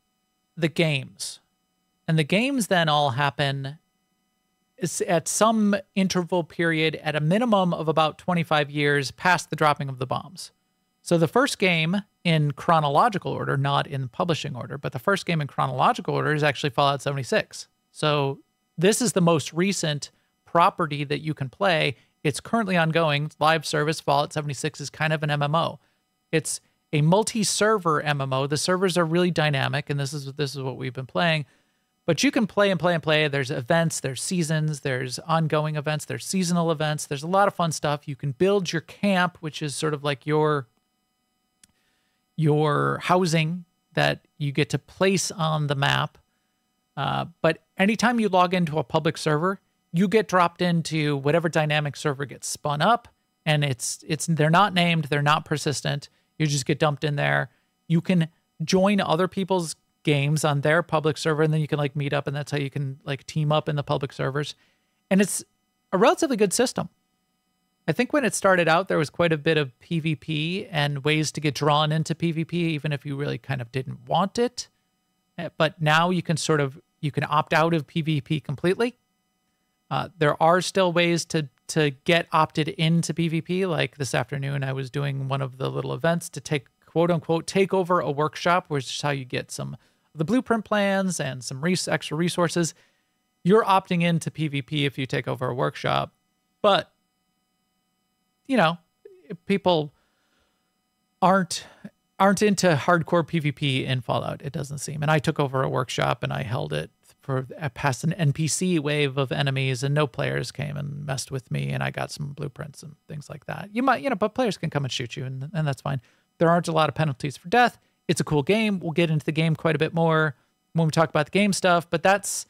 S1: games. And the games then all happen at some interval period at a minimum of about 25 years past the dropping of the bombs. So the first game in chronological order, not in publishing order, but the first game in chronological order is actually Fallout 76. So this is the most recent property that you can play. It's currently ongoing. Live service. Fallout 76 is kind of an MMO. It's a multi-server MMO. The servers are really dynamic, and this is what we've been playing. But you can play and play and play. There's events, there's seasons, there's ongoing events, there's seasonal events. There's a lot of fun stuff. You can build your camp, which is sort of like your housing that you get to place on the map. But anytime you log into a public server, you get dropped into whatever dynamic server gets spun up, and they're not named, they're not persistent. You just get dumped in there. You can join other people's games on their public server, and then you can like meet up, and that's how you can like team up in the public servers. And it's a relatively good system. I think when it started out, there was quite a bit of PvP and ways to get drawn into PvP, even if you really kind of didn't want it. But now you can opt out of PvP completely. There are still ways to get opted into PvP. Like this afternoon, I was doing one of the little events to quote unquote take over a workshop, which is how you get some of the blueprint plans and some extra resources. You're opting into PvP if you take over a workshop, but people aren't into hardcore PvP in Fallout, it doesn't seem. And I took over a workshop and I held it past an NPC wave of enemies, and no players came and messed with me, and I got some blueprints and things like that. You might, but players can come and shoot you, and that's fine. There aren't a lot of penalties for death. It's a cool game. We'll get into the game quite a bit more when we talk about the game stuff, but that's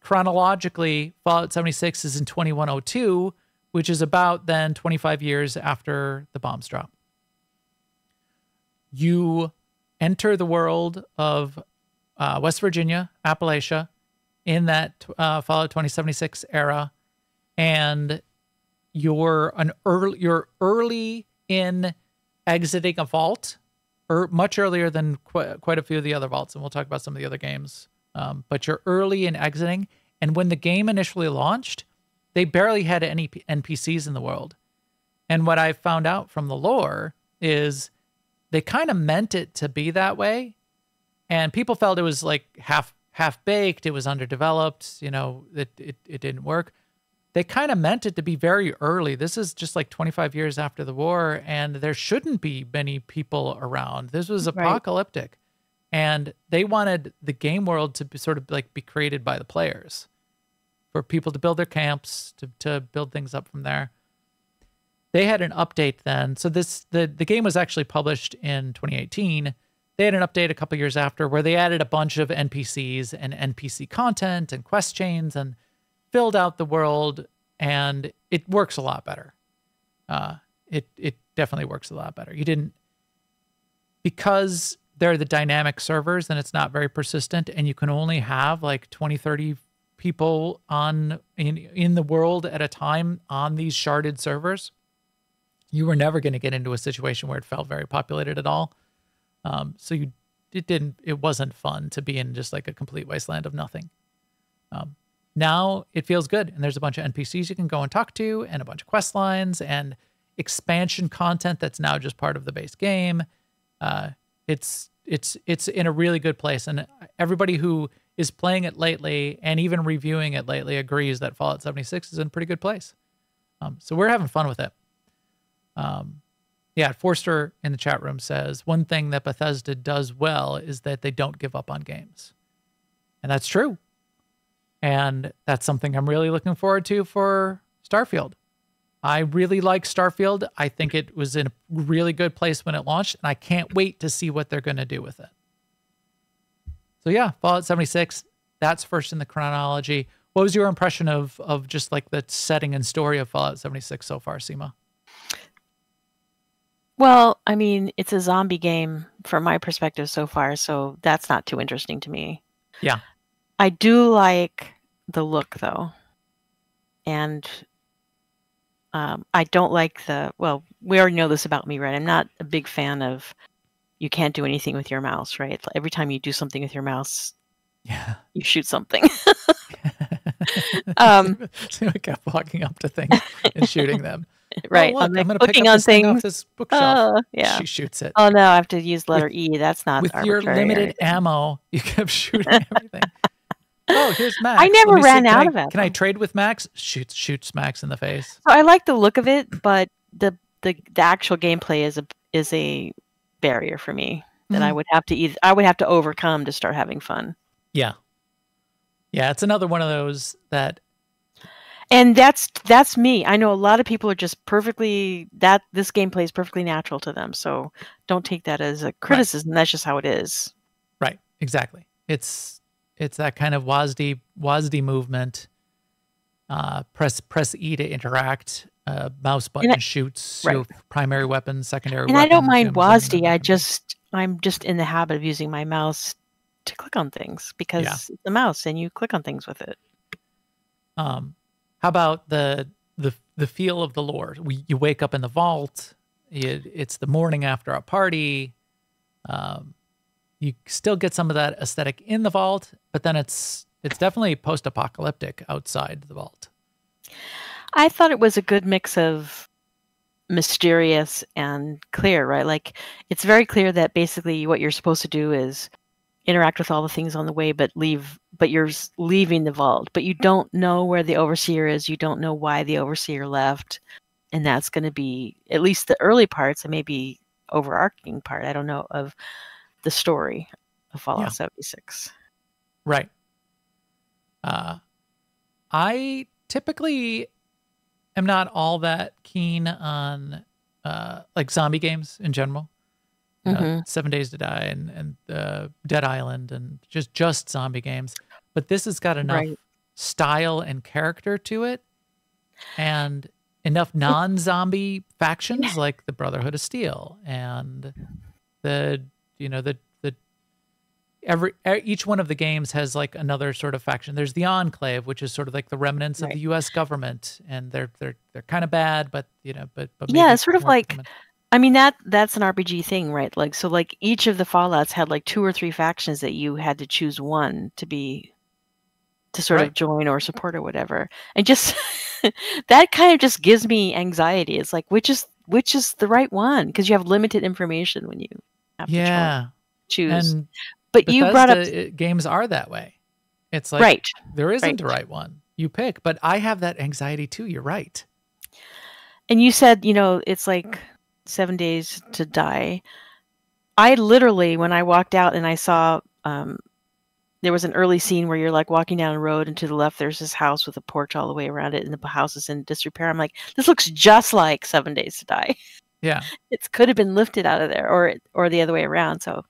S1: chronologically, Fallout 76 is in 2102, which is about then 25 years after the bombs drop. You enter the world of West Virginia, Appalachia, in that Fallout 2076 era, and you're early in exiting a vault, or much earlier than quite a few of the other vaults, and we'll talk about some of the other games. But you're early in exiting, and when the game initially launched, they barely had any NPCs in the world. And what I found out from the lore is they kind of meant it to be that way, and people felt it was like half-baked, it was underdeveloped, it didn't work. They kind of meant it to be very early. This is just like 25 years after the war, and there shouldn't be many people around. This was apocalyptic. Right. And they wanted the game world to be sort of like be created by the players, for people to build their camps, to build things up from there. They had an update then. So the game was actually published in 2018. They had an update a couple years after where they added a bunch of NPCs and NPC content and quest chains and filled out the world, and it works a lot better. It definitely works a lot better. Because they're the dynamic servers, and it's not very persistent, and you can only have like 20, 30 people in the world at a time on these sharded servers. You were never going to get into a situation where it felt very populated at all. It wasn't fun to be in just like a complete wasteland of nothing. Now it feels good, and there's a bunch of NPCs you can go and talk to, and a bunch of quest lines and expansion content that's now just part of the base game. It's in a really good place, and everybody who is playing it lately and even reviewing it lately agrees that Fallout 76 is in a pretty good place. So we're having fun with it. Forster in the chat room says, one thing that Bethesda does well is that they don't give up on games. And that's true. And that's something I'm really looking forward to for Starfield. I really like Starfield. I think it was in a really good place when it launched, and I can't wait to see what they're going to do with it. So yeah, Fallout 76, that's first in the chronology. What was your impression of just like the setting and story of Fallout 76 so far, Sema?
S2: Well, I mean, it's a zombie game from my perspective so far, so that's not too interesting to me.
S1: Yeah.
S2: I do like the look, though. And I don't like well, we already know this about me, right? I'm not a big fan of you can't do anything with your mouse, right? Every time you do something with your mouse,
S1: Yeah.
S2: you shoot something. Um,
S1: So I kept walking up to things and shooting them.
S2: right.
S1: Oh, look,
S2: I'm like
S1: I'm going to pick
S2: clicking
S1: up
S2: on
S1: this thing off
S2: things.
S1: this bookshelf.
S2: Yeah.
S1: She shoots it.
S2: Oh, no, I have to use letter E. That's not
S1: With your
S2: arbitrary or
S1: limited
S2: anything.
S1: ammo, you kept shooting everything. Oh, here's Max.
S2: I never
S1: Let me see.
S2: ran out of
S1: Can I
S2: ammo.
S1: trade with Max? Shoots Max in the face.
S2: So I like the look of it, but the actual gameplay is a barrier for me that I
S1: Mhm.
S2: would have to overcome to start having fun.
S1: Yeah. Yeah, it's another one of those that
S2: And that's me. I know a lot of people are just this gameplay is perfectly natural to them. So don't take that as a criticism. That's just how it is.
S1: right, exactly. It's that kind of WASD movement. Press E to interact. Mouse button shoots your primary weapon, secondary
S2: And
S1: weapon.
S2: I don't mind
S1: zooms in,
S2: WASD.
S1: and
S2: I'm just in the habit of using my mouse to click on things because it's a mouse and you click on things with it.
S1: How about the feel of the lore? You wake up in the vault. It's the morning after a party. You still get some of that aesthetic in the vault, but then it's definitely post-apocalyptic outside the vault.
S2: I thought it was a good mix of mysterious and clear, right? Like it's very clear that basically what you're supposed to do is interact with all the things on the way, but you're leaving the vault, but you don't know where the overseer is. You don't know why the overseer left. And that's going to be at least the early parts and maybe overarching part, I don't know, of the story of Fallout 76.
S1: Right. I typically am not all that keen on like zombie games in general. 7 Days to Die and Dead Island and just zombie games. But this has got enough style and character to it, and enough non-zombie factions like the Brotherhood of Steel and each one of the games has like another sort of faction. There's the Enclave, which is sort of like the remnants of the U.S. government, and they're kind of bad, but but
S2: yeah, it's sort of like.
S1: common.
S2: I mean, that's an RPG thing, right? Like, so like each of the Fallouts had like 2 or 3 factions that you had to choose one to sort of join or support or whatever. And just that kind of just gives me anxiety. It's like, which is the right one? Because you have limited information when you have to choose. But you brought up
S1: games are that way. It's like there isn't a right one. You pick, but I have that anxiety too. You're right.
S2: And you said, it's like 7 Days to Die. I literally, when I walked out and I saw there was an early scene where you're like walking down a road and to the left there's this house with a porch all the way around it and the house is in disrepair. I'm like, this looks just like 7 Days to Die.
S1: Yeah.
S2: It could have been lifted out of there or the other way around. So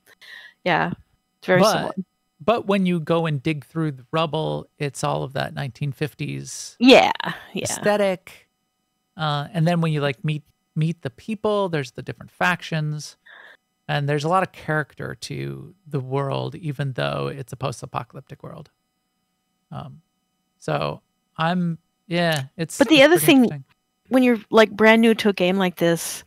S2: yeah, it's very similar.
S1: But when you go and dig through the rubble, it's all of that 1950s aesthetic. And then when you like meet the people, there's the different factions, and there's a lot of character to the world, even though it's a post-apocalyptic world. So it's.
S2: But the other thing, when you're like brand new to a game like this,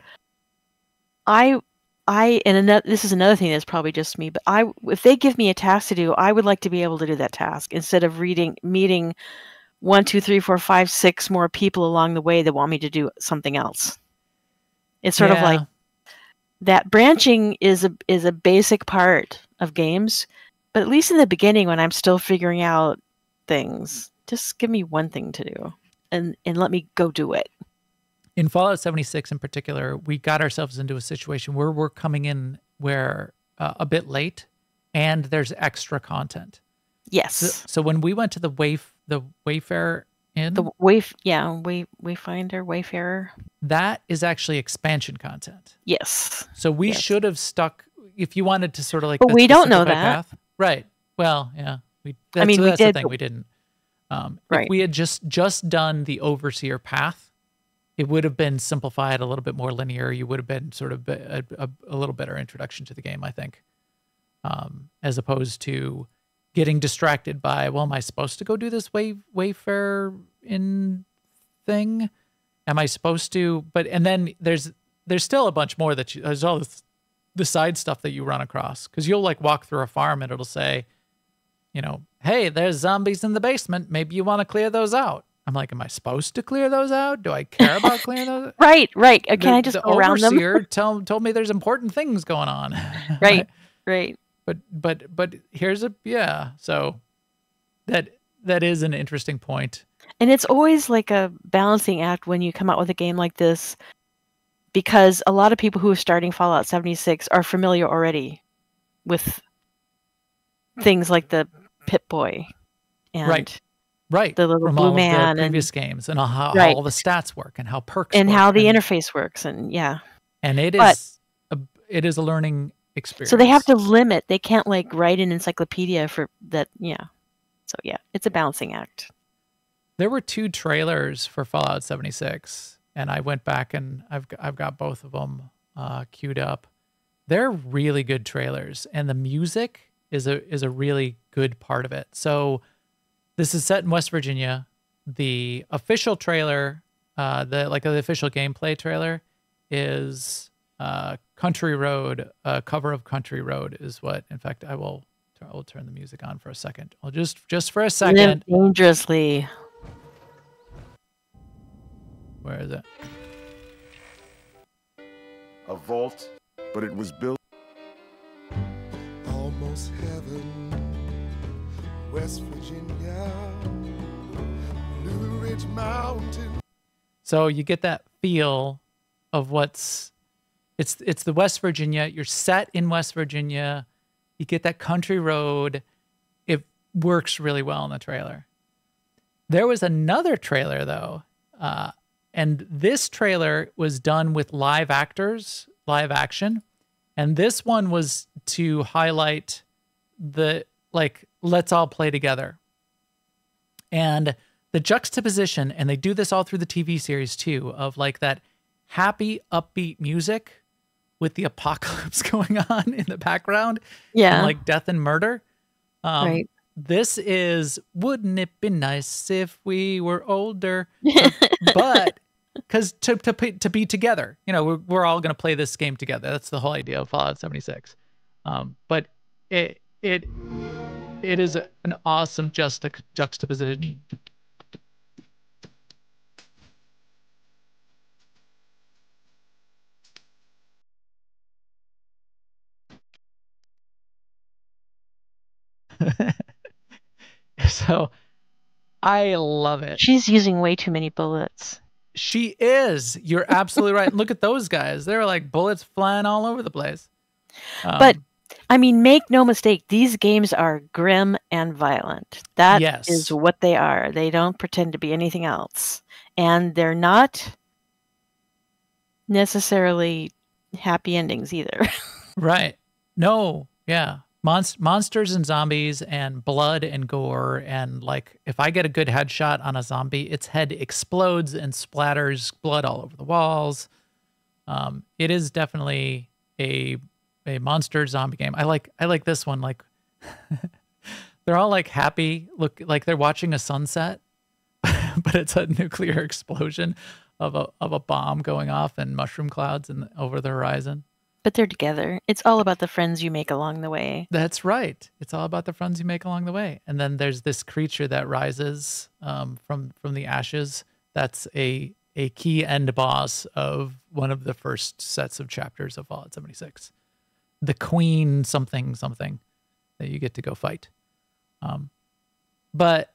S2: this is another thing that's probably just me, but if they give me a task to do, I would like to be able to do that task instead of meeting 1, 2, 3, 4, 5, 6 more people along the way that want me to do something else. It's sort of like that branching is a basic part of games, but at least in the beginning when I'm still figuring out things, just give me one thing to do and let me go do it.
S1: In Fallout 76 in particular, we got ourselves into a situation where we're coming in a bit late and there's extra content.
S2: Yes.
S1: So when we went to the Wayfarer Inn,
S2: Wayfarer.
S1: That is actually expansion content.
S2: Yes.
S1: So we should have stuck if you wanted to sort of like.
S2: But we don't know that.
S1: Path, right. Well, yeah. That's
S2: we did.
S1: The thing we didn't. If we had just done the Overseer path it would have been simplified, a little bit more linear. You would have been sort of a little better introduction to the game, I think, as opposed to getting distracted by, well, am I supposed to go do this Wayfair in thing? Am I supposed to? And then there's still a bunch more there's all the side stuff that you run across, because you'll like walk through a farm and it'll say, hey, there's zombies in the basement. Maybe you want to clear those out. I'm like, am I supposed to clear those out? Do I care about clearing those?
S2: Right. Can I just go around them?
S1: The overseer told me there's important things going on.
S2: Right.
S1: But here's so that is an interesting point.
S2: And it's always like a balancing act when you come out with a game like this, because a lot of people who are starting Fallout 76 are familiar already with things like the Pip-Boy and
S1: right,
S2: the little
S1: from
S2: blue
S1: all
S2: man
S1: of the previous games, and how all the stats work, and how perks
S2: and
S1: work,
S2: how the interface works, and
S1: and it is a learning experience.
S2: So they have to limit. They can't like write an encyclopedia for that. So it's a balancing act.
S1: There were 2 trailers for Fallout 76, and I went back and I've got both of them queued up. They're really good trailers, and the music is a really good part of it. So this is set in West Virginia. The official trailer, the official gameplay trailer, is Country Road. A cover of Country Road is what. In fact, I will turn the music on for a second. I'll just for a second.
S2: Live dangerously.
S1: Where is it?
S5: A vault, but it was built
S6: almost heaven, West Virginia, Blue Ridge Mountain.
S1: So you get that feel of it's the West Virginia. You're set in West Virginia. You get that country road. It works really well in the trailer. There was another trailer though, and this trailer was done with live action. And this one was to highlight let's all play together. And the juxtaposition, and they do this all through the TV series too, of like that happy, upbeat music with the apocalypse going on in the background.
S2: Yeah.
S1: And like death and murder.
S2: Right.
S1: This is, wouldn't it be nice if we were older? But because to be together, we're all going to play this game together. That's the whole idea of Fallout 76. But it is an awesome juxtaposition. So I love it.
S2: She's using way too many bullets.
S1: She is. You're absolutely right. Look at those guys. They're like bullets flying all over the place.
S2: But I mean, make no mistake, these games are grim and violent. That is what they are. They don't pretend to be anything else. And they're not necessarily happy endings either.
S1: Right. No. Yeah. Monsters and zombies and blood and gore. And like, if I get a good headshot on a zombie, its head explodes and splatters blood all over the walls. It is definitely a monster zombie game. I like this one. Like they're all like happy, look like they're watching a sunset, but it's a nuclear explosion of a bomb going off and mushroom clouds and over the horizon.
S2: But they're together. It's all about the friends you make along the way.
S1: That's right. It's all about the friends you make along the way. And then there's this creature that rises from the ashes. That's a key end boss of one of the first sets of chapters of Fallout 76. The queen something that you get to go fight. But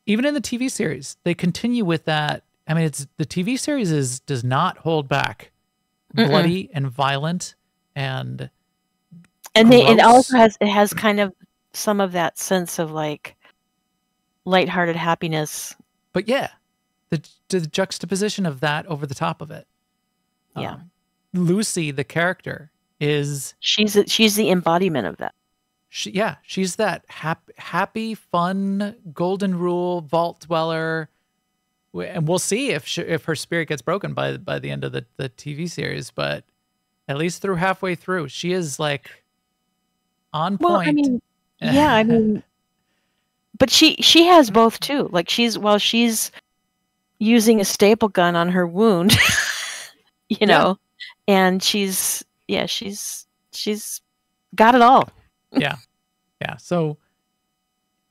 S1: even in the TV series, they continue with that. I mean, the TV series does not hold back. Bloody and violent and
S2: it also has kind of some of that sense of like lighthearted happiness.
S1: But yeah, the juxtaposition of that over the top of it.
S2: Yeah.
S1: Lucy, the character,
S2: she's the embodiment of that.
S1: She's that happy, fun, golden rule, vault dweller, and we'll see if her spirit gets broken by the end of the TV series. But at least through halfway through, she is like on
S2: Well, I
S1: point.
S2: mean, yeah, I mean, but she has both too. Like she's using a staple gun on her wound, you know, and she's got it all.
S1: Yeah. So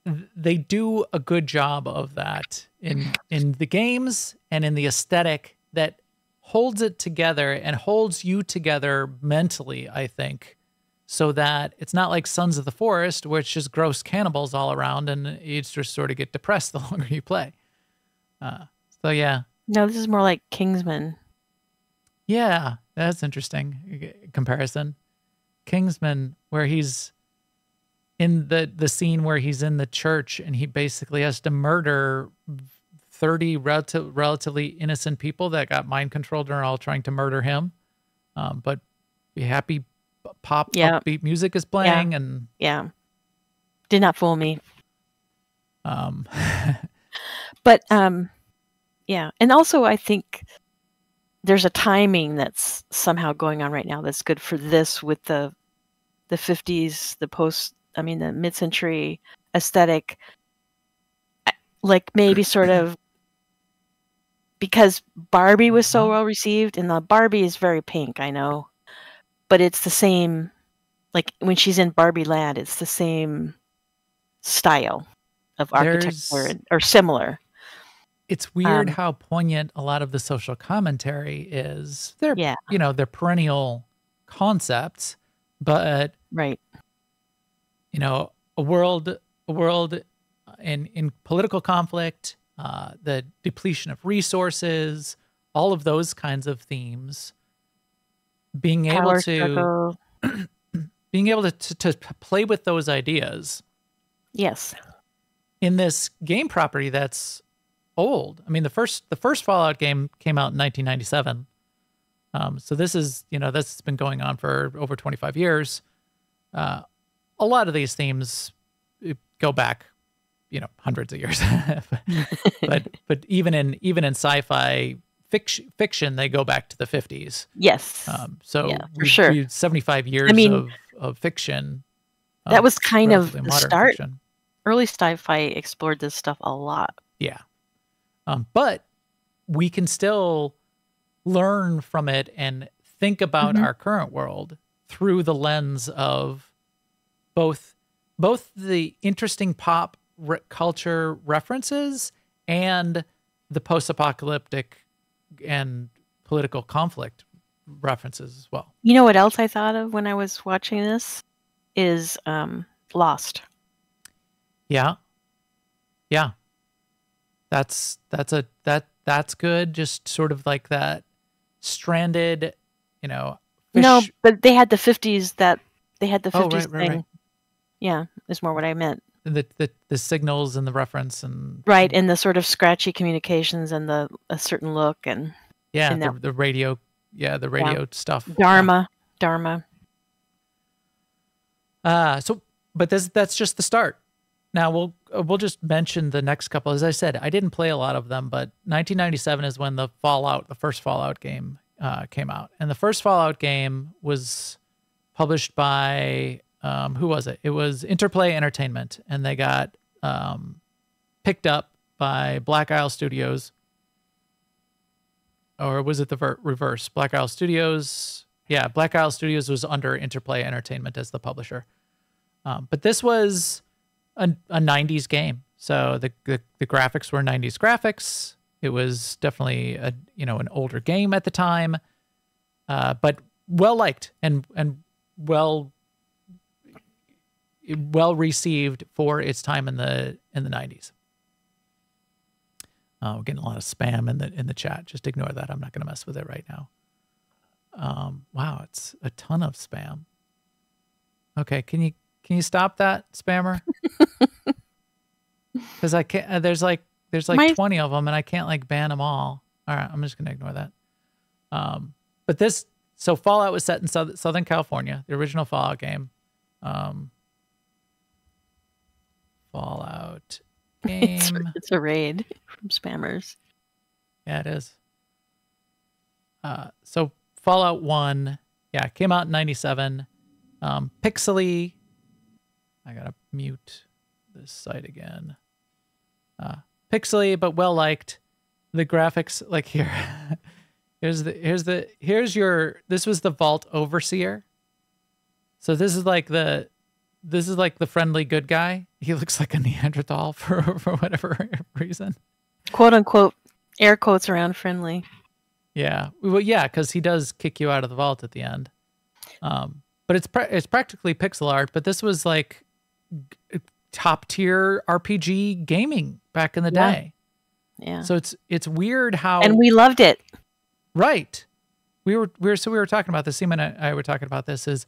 S1: they do a good job of that in the games and in the aesthetic that holds it together and holds you together mentally, I think, so that it's not like Sons of the Forest, where it's just gross cannibals all around and you just sort of get depressed the longer you play. So yeah.
S2: No, this is more like Kingsman.
S1: Yeah, that's interesting comparison. Kingsman, where he's in the scene where he's in the church and he basically has to murder 30 relatively innocent people that got mind controlled and are all trying to murder him. But be happy upbeat music is playing and
S2: did not fool me. But yeah, and also I think there's a timing that's somehow going on right now that's good for this with the 50s, the mid-century aesthetic, like maybe sort of because Barbie was so well received, and the Barbie is very pink, I know, but it's the same, like when she's in Barbie Land, it's the same style of architecture or similar.
S1: It's weird how poignant a lot of the social commentary is. They're they're perennial concepts, but
S2: right.
S1: A world in political conflict, the depletion of resources, all of those kinds of themes, being able to play with those ideas.
S2: Yes. In
S1: this game property that's old. I mean, the first Fallout game came out in 1997. So this is, this has been going on for over 25 years. A lot of these themes go back, hundreds of years. but even in sci-fi fiction, they go back to the 50s.
S2: Yes.
S1: So
S2: for sure.
S1: 75 years of fiction.
S2: That was kind of the start.
S1: Fiction.
S2: Early sci-fi explored this stuff a lot.
S1: Yeah. But we can still learn from it and think about our current world through the lens of both the interesting pop culture references and the post-apocalyptic and political conflict references as well.
S2: You know what else I thought of when I was watching this is Lost.
S1: Yeah. That's good. Just sort of like that stranded,
S2: No, but they had the 50s thing.
S1: Right.
S2: Yeah, is more what I meant.
S1: The signals and the reference and
S2: right, and the sort of scratchy communications and a certain look and
S1: the radio, the radio stuff.
S2: Dharma.
S1: But that's just the start. Now we'll just mention the next couple. As I said, I didn't play a lot of them, but 1997 is when the first Fallout game came out, and the first Fallout game was published by who was it? It was Interplay Entertainment, and they got picked up by Black Isle Studios, or was it the reverse? Black Isle Studios. Yeah, Black Isle Studios was under Interplay Entertainment as the publisher, but this was a 90s game. So the graphics were 90s graphics. It was definitely an older game at the time, but well liked and well received for its time in the 90s. We're getting a lot of spam in the chat. Just ignore that. I'm not going to mess with it right now. Wow, it's a ton of spam. Okay, can you stop that, spammer? Because I can't. There's like 20 of them, and I can't ban them all. All right, I'm just gonna ignore that. But Fallout was set in Southern California, the original Fallout game. Fallout game.
S2: It's a raid from spammers.
S1: Yeah, it is. So Fallout 1, yeah, came out in 97. Pixely, I gotta mute this site again. Pixely, but well liked. The graphics, like here, this was the Vault Overseer. So this is like the friendly good guy. He looks like a Neanderthal for whatever reason. "Quote
S2: unquote," air quotes around friendly.
S1: Yeah, well, yeah, because he does kick you out of the vault at the end. But it's practically pixel art. But this was like top tier RPG gaming back in the day.
S2: Yeah.
S1: So it's weird how,
S2: and we loved it.
S1: Right. We were talking about this. Sema and I were talking about this. Is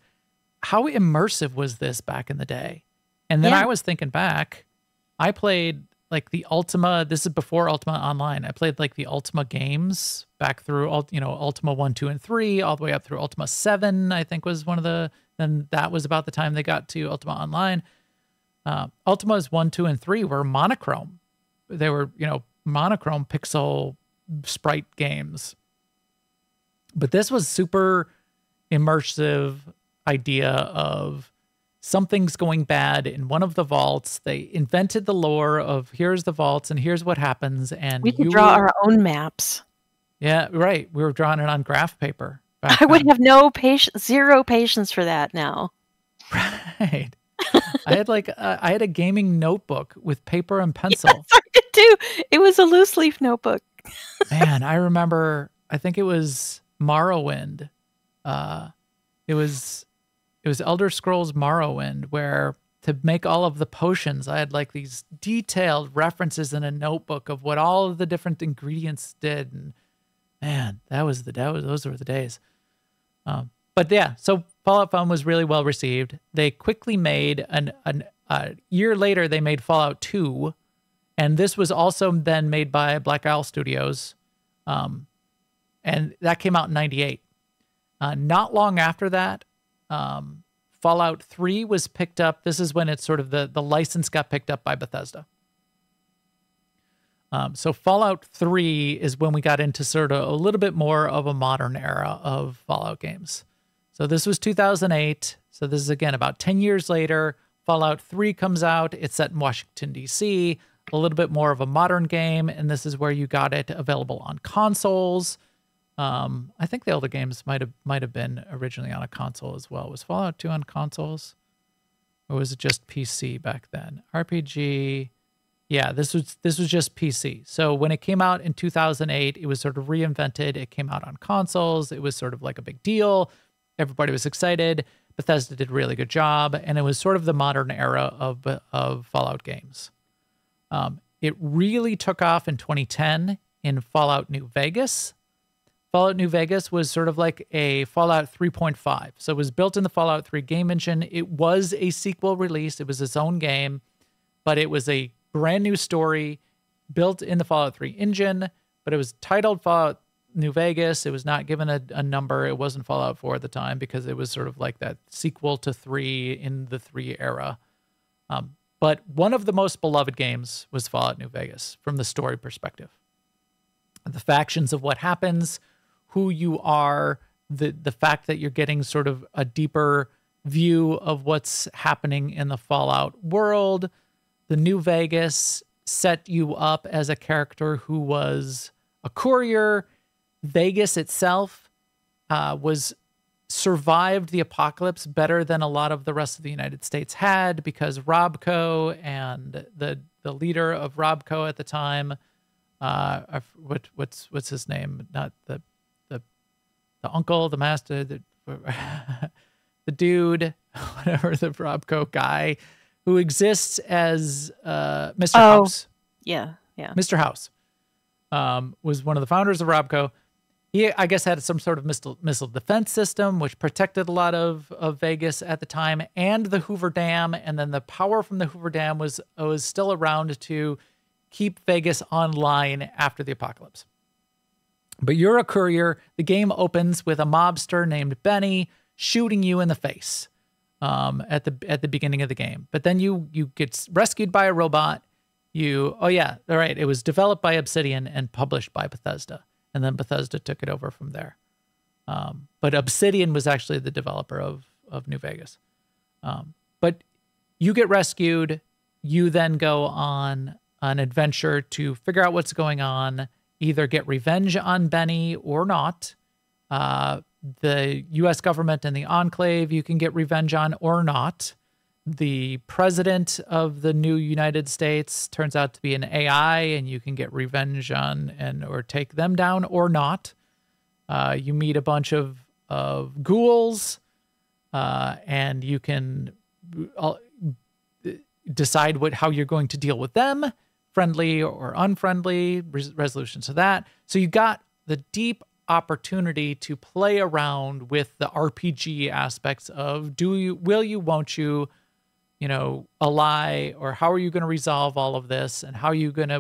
S1: how immersive was this back in the day? And then I was thinking back. I played like the Ultima. This is before Ultima Online. I played like the Ultima games back through Ultima 1, 2, and 3, all the way up through Ultima 7. I think was one of the. Then that was about the time they got to Ultima Online. Ultimas 1, 2, and 3 were monochrome. They were monochrome pixel sprite games. But this was super immersive idea of something's going bad in one of the vaults. They invented the lore of here's the vaults and here's what happens. And
S2: we could draw our own maps.
S1: Yeah, right. We were drawing it on graph paper.
S2: I would have zero patience for that now.
S1: Right. I had a gaming notebook with paper and pencil.
S2: Yes, I did too. It was a loose leaf notebook.
S1: Man, I remember. I think it was Morrowind. It was Elder Scrolls Morrowind, where to make all of the potions, I had like these detailed references in a notebook of what all of the different ingredients did, and man, those were the days. But yeah, so Fallout 1 was really well received. They quickly made a year later, they made Fallout 2, and this was also then made by Black Isle Studios, and that came out in 98. Not long after that, Fallout 3 was picked up. This is when it's sort of the license got picked up by Bethesda. So Fallout 3 is when we got into sort of a little bit more of a modern era of Fallout games. So this was 2008. So this is, again, about 10 years later. Fallout 3 comes out. It's set in Washington, D.C., a little bit more of a modern game. And this is where you got it available on consoles. I think the older games might have been originally on a console as well. Was Fallout 2 on consoles? Or was it just PC back then? RPG... Yeah, this was just PC. So when it came out in 2008, it was sort of reinvented. It came out on consoles. It was sort of like a big deal. Everybody was excited. Bethesda did a really good job, and it was sort of the modern era of Fallout games. It really took off in 2010 in Fallout New Vegas. Fallout New Vegas was sort of like a Fallout 3.5. So it was built in the Fallout 3 game engine. It was a sequel release. It was its own game, but it was a brand new story built in the Fallout 3 engine, but it was titled Fallout New Vegas. It was not given a number. It wasn't Fallout 4 at the time because it was sort of like that sequel to 3 in the 3 era. But one of the most beloved games was Fallout New Vegas from the story perspective. The factions of what happens, who you are, the fact that you're getting sort of a deeper view of what's happening in the Fallout world. The New Vegas set you up as a character who was a courier. Vegas itself survived the apocalypse better than a lot of the rest of the United States had, because Robco and the leader of Robco at the time, what's his name? Not the uncle, the master, the dude, whatever, the Robco guy, who exists as Mr. House.
S2: Yeah.
S1: Mr. House was one of the founders of Robco. He, I guess, had some sort of missile defense system, which protected a lot of Vegas at the time, and the Hoover Dam. And then the power from the Hoover Dam was still around to keep Vegas online after the apocalypse. But you're a courier. The game opens with a mobster named Benny shooting you in the face. At the beginning of the game, but then you get rescued by a robot. Oh yeah, all right. It was developed by Obsidian and published by Bethesda, and then Bethesda took it over from there. But Obsidian was actually the developer of New Vegas. But you get rescued. You then go on an adventure to figure out what's going on, either get revenge on Benny or not. The U.S. government and the Enclave you can get revenge on or not. The president of the new United States turns out to be an AI, and you can get revenge on or take them down or not. You meet a bunch of ghouls, and you can decide how you're going to deal with them, friendly or unfriendly, resolution to that. So you got the deep opportunity to play around with the RPG aspects of will you, won't you, ally, or how are you going to resolve all of this, and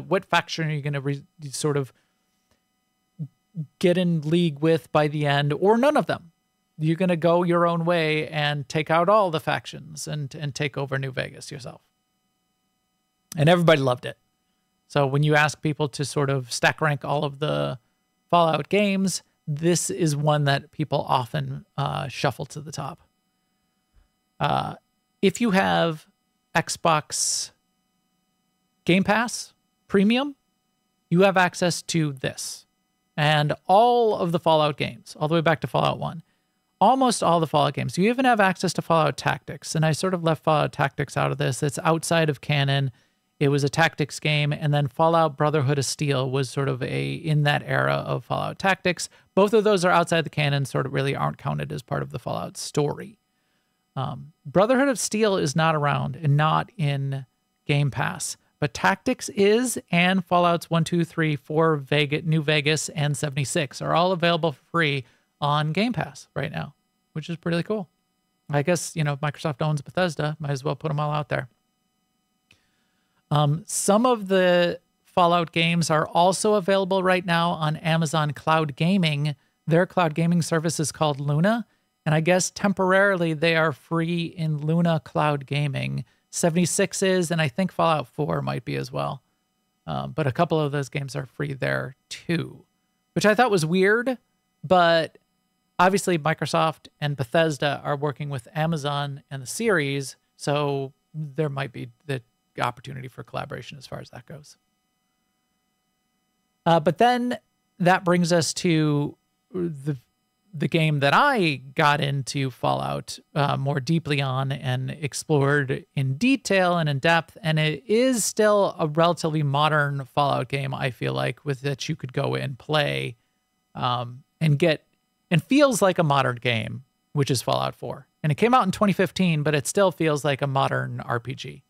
S1: what faction are you going to sort of get in league with by the end, or none of them. You're going to go your own way and take out all the factions and take over New Vegas yourself. And everybody loved it. So when you ask people to sort of stack rank all of the Fallout games, this is one that people often shuffle to the top. If you have Xbox Game Pass Premium, you have access to this. And all of the Fallout games, all the way back to Fallout 1, almost all the Fallout games. You even have access to Fallout Tactics. And I sort of left Fallout Tactics out of this. It's outside of canon. It was a tactics game. And then Fallout Brotherhood of Steel was sort of in that era of Fallout Tactics. Both of those are outside the canon, sort of really aren't counted as part of the Fallout story. Brotherhood of Steel is not around and not in Game Pass. But Tactics is, and Fallouts 1, 2, 3, 4, New Vegas, and 76 are all available for free on Game Pass right now, which is pretty cool. I guess, Microsoft owns Bethesda. Might as well put them all out there. Some of the Fallout games are also available right now on Amazon Cloud Gaming. Their cloud gaming service is called Luna. And I guess temporarily they are free in Luna Cloud Gaming. 76 is, and I think Fallout 4 might be as well. But a couple of those games are free there too, which I thought was weird. But obviously Microsoft and Bethesda are working with Amazon and the series, so there might be the opportunity for collaboration as far as that goes. But then that brings us to the game that I got into Fallout more deeply on and explored in detail and in depth, and it is still a relatively modern Fallout game, I feel like, with that you could go and play and feels like a modern game, which is Fallout 4. And it came out in 2015, but it still feels like a modern RPG.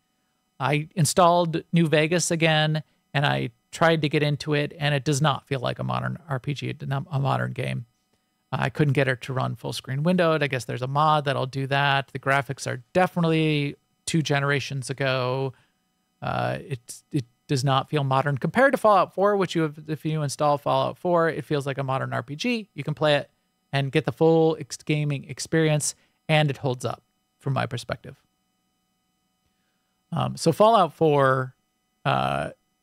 S1: I installed New Vegas again, and I tried to get into it, and it does not feel like a modern RPG, a modern game. I couldn't get it to run full screen windowed. I guess there's a mod that'll do that. The graphics are definitely 2 generations ago. It does not feel modern compared to Fallout 4, which if you install Fallout 4, it feels like a modern RPG. You can play it and get the full gaming experience, and it holds up from my perspective. So Fallout 4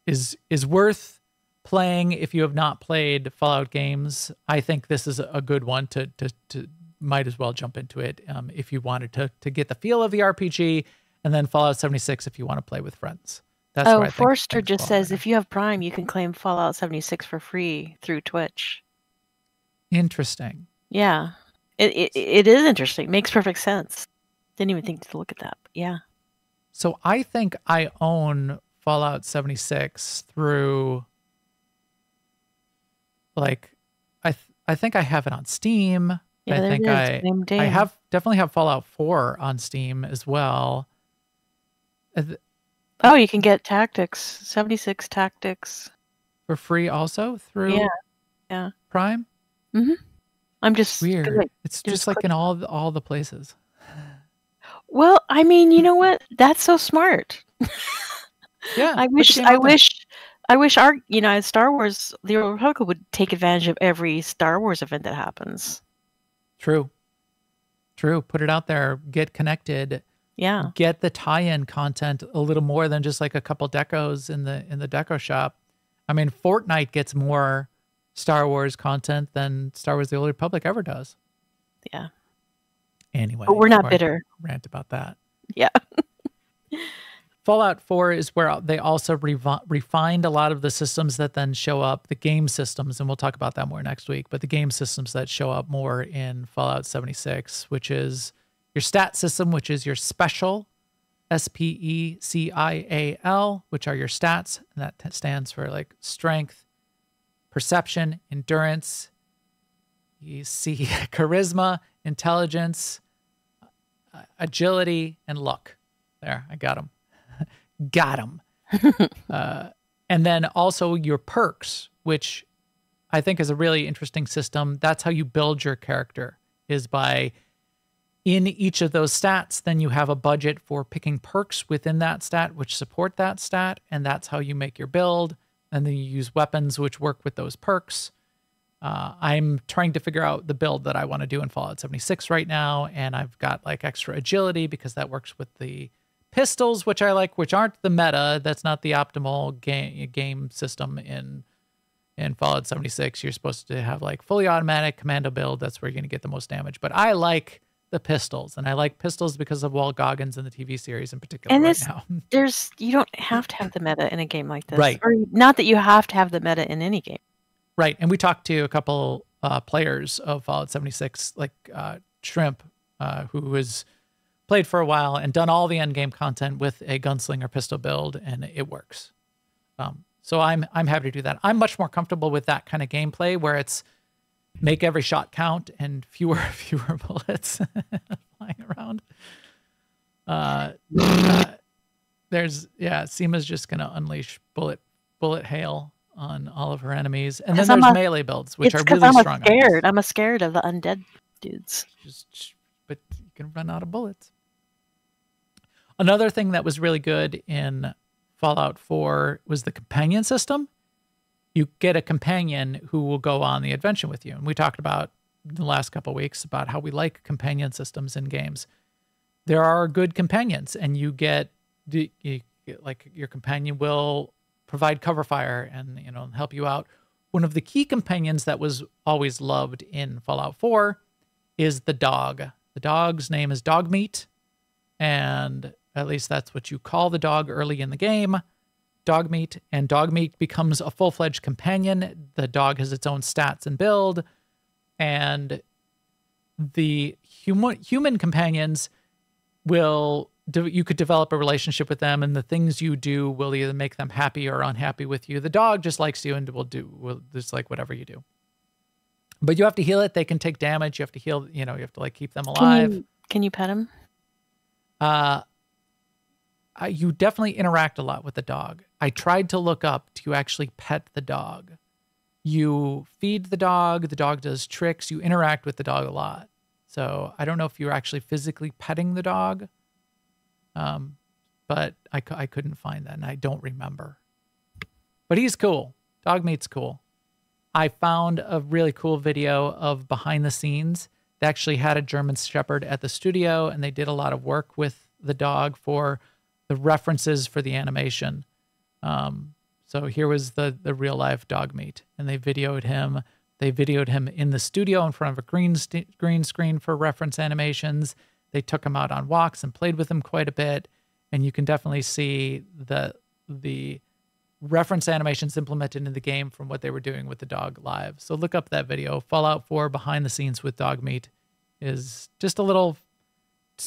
S1: is worth playing if you have not played Fallout games. I think this is a good one to might as well jump into it if you wanted to get the feel of the RPG, and then Fallout 76 if you want to play with friends. That's what I think.
S2: Forrester just says if you have Prime, you can claim Fallout 76 for free through Twitch.
S1: Interesting.
S2: Yeah, it is interesting. Makes perfect sense. Didn't even think to look at that. But yeah.
S1: So I think I own Fallout 76 through, like, I think I have it on Steam.
S2: Yeah,
S1: I think I definitely have Fallout 4 on Steam as well.
S2: Oh, you can get Tactics, 76 Tactics
S1: for free also through Prime.
S2: Mm-hmm. I'm just
S1: weird. It's just like in all the places.
S2: Well, I mean, you know what? That's so smart.
S1: Yeah.
S2: I wish our, Star Wars, the Old Republic would take advantage of every Star Wars event that happens.
S1: True. Put it out there. Get connected.
S2: Yeah.
S1: Get the tie-in content a little more than just like a couple decos in the deco shop. I mean, Fortnite gets more Star Wars content than Star Wars: The Old Republic ever does.
S2: Yeah.
S1: Anyway,
S2: But we're not
S1: before I
S2: bitter.
S1: rant about that.
S2: Yeah.
S1: Fallout 4 is where they also refined a lot of the systems that then show up, the game systems, and we'll talk about that more next week, but the game systems that show up more in Fallout 76, which is your stat system, which is your special, SPECIAL, which are your stats, and that stands for like strength, perception, endurance, you see charisma, intelligence, agility, and luck. There, I got them. Got him. And then also your perks, which I think is a really interesting system. That's how you build your character, is by in each of those stats, then you have a budget for picking perks within that stat, which support that stat. And that's how you make your build. And then you use weapons, which work with those perks. I'm trying to figure out the build that I want to do in Fallout 76 right now. And I've got like extra agility because that works with the pistols, which I like, which aren't the meta. That's not the optimal game system in Fallout 76. You're supposed to have like fully automatic commando build. That's where you're going to get the most damage. But I like the pistols, and I like pistols because of Walt Goggins in the TV series in particular.
S2: And
S1: right now,
S2: you don't have to have the meta in a game like this,
S1: right?
S2: Or not that you have to have the meta in any game,
S1: right? And we talked to a couple players of Fallout 76, like Shrimp, who was played for a while and done all the end game content with a gunslinger pistol build, and it works. So I'm happy to do that. I'm much more comfortable with that kind of gameplay where it's make every shot count and fewer bullets flying around. Sema's just gonna unleash bullet hail on all of her enemies, and then there's melee builds, which are really strong.
S2: I'm scared of the undead dudes.
S1: But you can run out of bullets. Another thing that was really good in Fallout 4 was the companion system. You get a companion who will go on the adventure with you. And we talked about the last couple of weeks about how we like companion systems in games. There are good companions, and you get like your companion will provide cover fire and help you out. One of the key companions that was always loved in Fallout 4 is the dog. The dog's name is Dogmeat, and at least that's what you call the dog early in the game, Dogmeat. And Dogmeat becomes a full-fledged companion. The dog has its own stats and build, and the human companions you could develop a relationship with them, and the things you do will either make them happy or unhappy with you. The dog just likes you and will just like whatever you do. But you have to heal it. They can take damage. You have to heal, you have to like keep them alive.
S2: Can you pet him?
S1: You definitely interact a lot with the dog. I tried to look up to actually pet the dog. You feed the dog does tricks, you interact with the dog a lot. So I don't know if you're actually physically petting the dog, but I couldn't find that, and I don't remember. But he's cool. Dogmeat's cool. I found a really cool video of behind the scenes. They actually had a German Shepherd at the studio, and they did a lot of work with the dog for the references for the animation. So here was the real life Dogmeat, and they videoed him. They videoed him in the studio in front of a green screen for reference animations. They took him out on walks and played with him quite a bit, and you can definitely see the reference animations implemented in the game from what they were doing with the dog live. So look up that video. Fallout 4 behind the scenes with Dogmeat is just a little,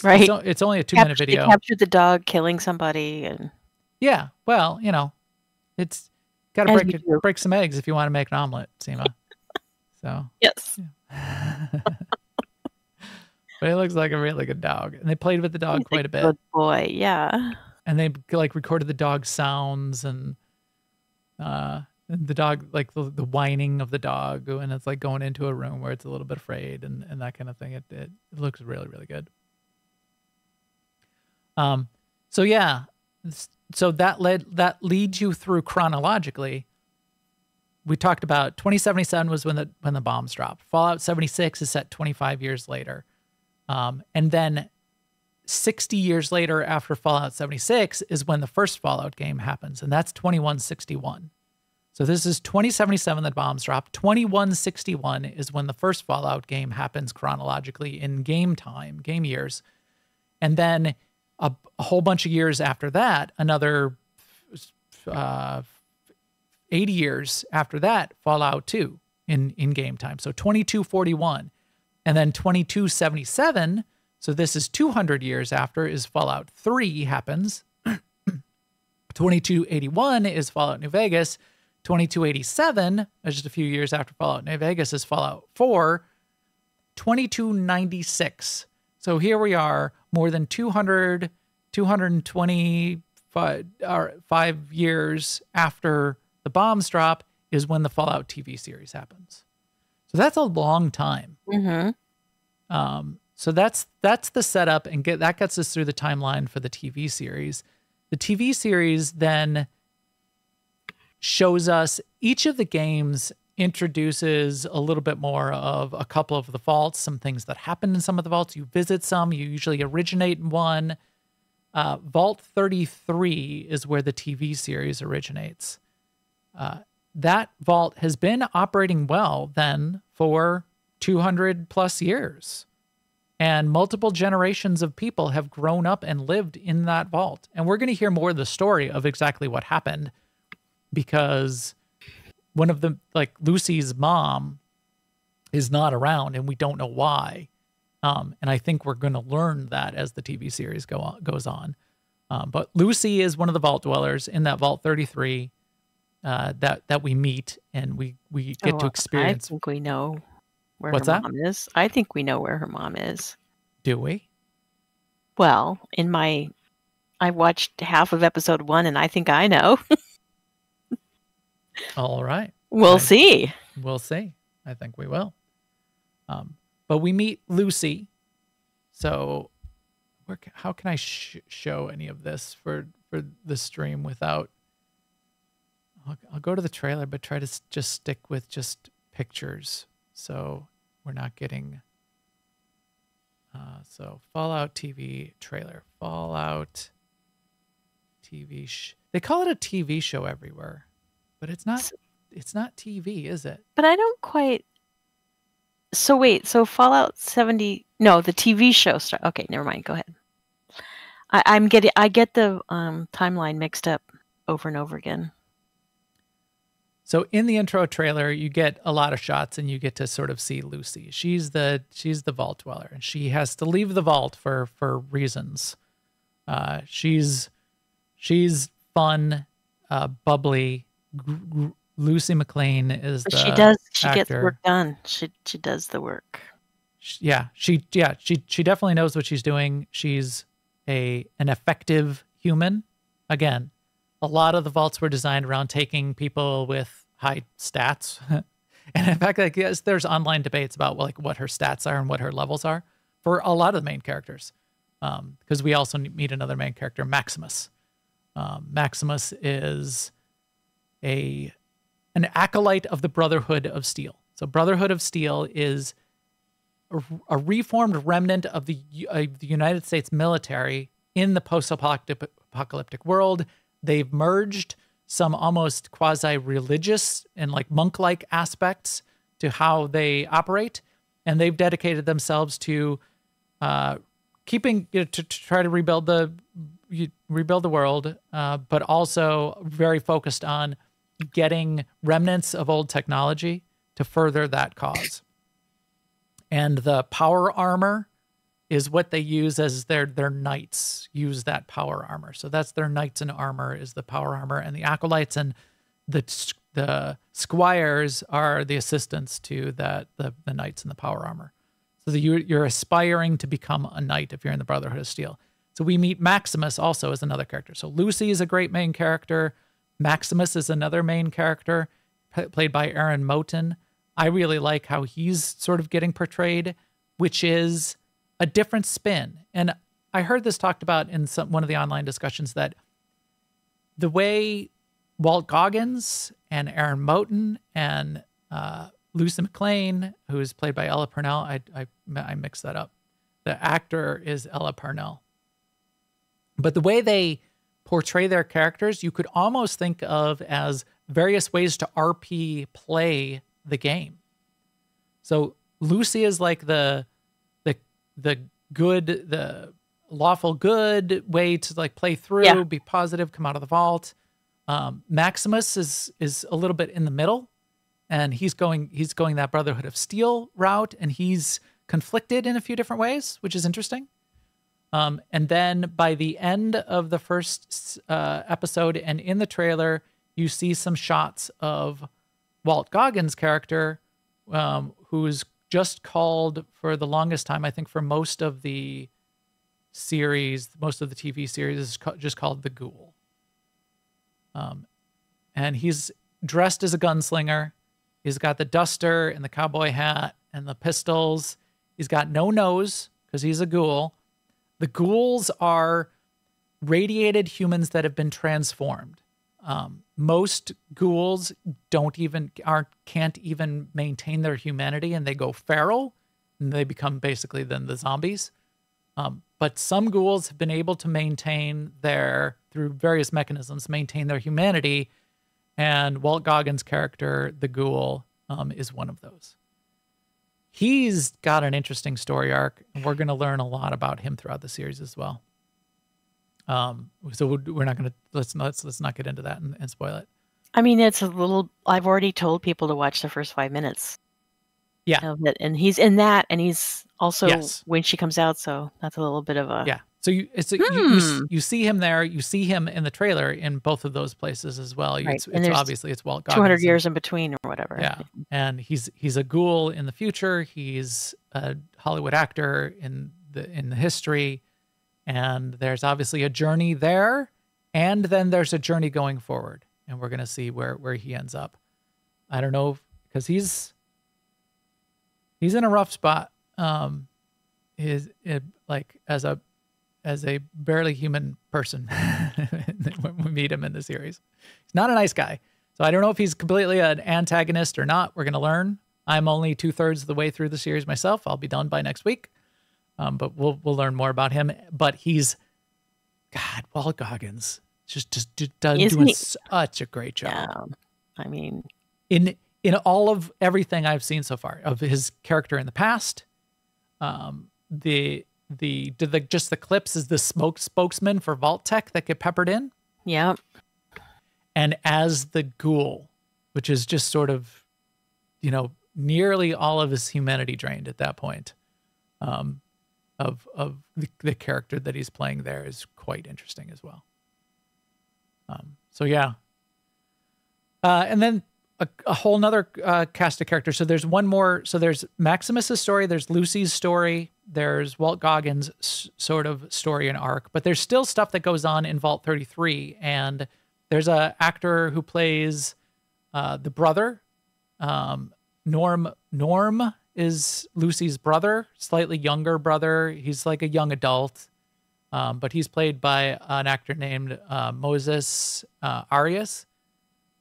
S2: right.
S1: It's only a 2-minute video.
S2: They captured the dog killing somebody, and
S1: yeah, well, it's got to break some eggs if you want to make an omelet, Sema. So
S2: yes.
S1: Yeah. But it looks like a really good dog, and they played with the dog quite a bit.
S2: Good boy, yeah.
S1: And they like recorded the dog sounds and the dog, like the whining of the dog, and it's like going into a room where it's a little bit afraid and that kind of thing. It looks really, really good. So yeah, so that leads you through chronologically. We talked about 2077 was when the bombs dropped. Fallout 76 is set 25 years later. And then 60 years later, after Fallout 76, is when the first Fallout game happens, and that's 2161. So this is 2077 that bombs drop. 2161 is when the first Fallout game happens chronologically in game time, game years. And then a whole bunch of years after that, another 80 years after that, Fallout 2 in game time. So 2241. And then 2277, so this is 200 years after, is Fallout 3 happens. 2281 is Fallout New Vegas. 2287, just a few years after Fallout New Vegas, is Fallout 4. 2296. So here we are, more than 225 years after the bombs drop is when the Fallout TV series happens. So that's a long time.
S2: Mm-hmm.
S1: So that's the setup, and that gets us through the timeline for the TV series. The TV series then shows us each of the games introduces a little bit more of a couple of the vaults, some things that happen in some of the vaults. You visit some, you usually originate in one. Vault 33 is where the TV series originates. That vault has been operating well then for 200 plus years. And multiple generations of people have grown up and lived in that vault. And we're going to hear more of the story of exactly what happened, because one of the, like, Lucy's mom is not around and we don't know why. And I think we're going to learn that as the TV series goes on. But Lucy is one of the vault dwellers in that Vault 33 that we meet, and we get to experience.
S2: I think we know where
S1: What's
S2: her
S1: that?
S2: mom is. I think we know where her mom is.
S1: Do we?
S2: Well, I watched half of episode 1 and I think I know.
S1: All right.
S2: We'll see.
S1: We'll see. I think we will. But we meet Lucy. So how can I show any of this for the stream without... I'll go to the trailer, but try to just stick with just pictures, so we're not getting... so Fallout TV trailer. Fallout TV... They call it a TV show everywhere, but it's not TV, is it?
S2: But I don't quite... So wait, so Fallout 70... No, the TV show start. Okay, never mind. Go ahead. I get the timeline mixed up over and over again.
S1: So in the intro trailer, you get a lot of shots and you get to sort of see Lucy. She's the vault dweller, and she has to leave the vault for reasons. She's fun, bubbly. Lucy McLean is the
S2: She
S1: actor.
S2: gets work done. She does the work.
S1: She definitely knows what she's doing. She's an effective human. Again, a lot of the vaults were designed around taking people with high stats. And in fact, like, yes, there's online debates about what her stats are and what her levels are for a lot of the main characters. Because we also meet another main character, Maximus. Maximus is an acolyte of the Brotherhood of Steel. So Brotherhood of Steel is a reformed remnant of the United States military in the post-apocalyptic world. They've merged some almost quasi-religious and like monk-like aspects to how they operate, and they've dedicated themselves to keeping to try to rebuild the world, but also very focused on getting remnants of old technology to further that cause. And the power armor is what they use as their knights use that power armor. So that's their knights in armor, is the power armor, and the acolytes and the squires are the assistants to the knights in the power armor. So you're aspiring to become a knight if you're in the Brotherhood of Steel. So we meet Maximus also as another character. So Lucy is a great main character. Maximus is another main character played by Aaron Moten. I really like how he's sort of getting portrayed, which is a different spin. And I heard this talked about in one of the online discussions, that the way Walt Goggins and Aaron Moten and Lucy McLean, who is played by Ella Purnell, I mixed that up. The actor is Ella Purnell. But the way they portray their characters, you could almost think of as various ways to RP play the game. So Lucy is like the good, the lawful good way to like play through, be positive, come out of the vault. Maximus is a little bit in the middle, and he's going that Brotherhood of Steel route, and he's conflicted in a few different ways, which is interesting. And then by the end of the first episode and in the trailer, you see some shots of Walt Goggins' character, who's just called for the longest time, I think for most of the series, most of the TV series is just called the Ghoul. And he's dressed as a gunslinger. He's got the duster and the cowboy hat and the pistols. He's got no nose because he's a ghoul. The ghouls are radiated humans that have been transformed. Most ghouls can't even maintain their humanity, and they go feral, and they become basically then the zombies. But some ghouls have been able to maintain through various mechanisms, maintain their humanity, and Walt Goggins' character, the ghoul, is one of those. He's got an interesting story arc, and we're going to learn a lot about him throughout the series as well. So we're not going to let's not get into that and spoil it.
S2: I mean, it's a little. I've already told people to watch the first 5 minutes.
S1: Yeah,
S2: of it, and he's in that, and he's also when she comes out. So that's a little bit of a
S1: So you see him there. You see him in the trailer in both of those places as well.
S2: Right.
S1: It's obviously it's Walt Goggins.
S2: 200 years in between or whatever.
S1: Yeah, and he's a ghoul in the future. He's a Hollywood actor in the history, and there's obviously a journey there, and then there's a journey going forward, and we're gonna see where he ends up. I don't know, because he's in a rough spot. As a barely human person when we meet him in the series. He's not a nice guy. So I don't know if he's completely an antagonist or not. We're going to learn. I'm only 2/3 of the way through the series myself. I'll be done by next week. But we'll learn more about him. But Walt Goggins just doing such a great job.
S2: Yeah. I mean,
S1: in all of everything I've seen so far of his character in the past, the clips is the spokesman for Vault Tech that get peppered in.
S2: Yeah.
S1: And as the ghoul, which is just sort of, nearly all of his humanity drained at that point. Of the character that he's playing there is quite interesting as well. So yeah. And then a whole nother cast of characters. So there's one more. So there's Maximus's story. There's Lucy's story. There's Walt Goggins' sort of story and arc. But there's still stuff that goes on in Vault 33. And there's a actor who plays the brother. Norm is Lucy's brother, slightly younger brother. He's like a young adult. But he's played by an actor named Moses Arias.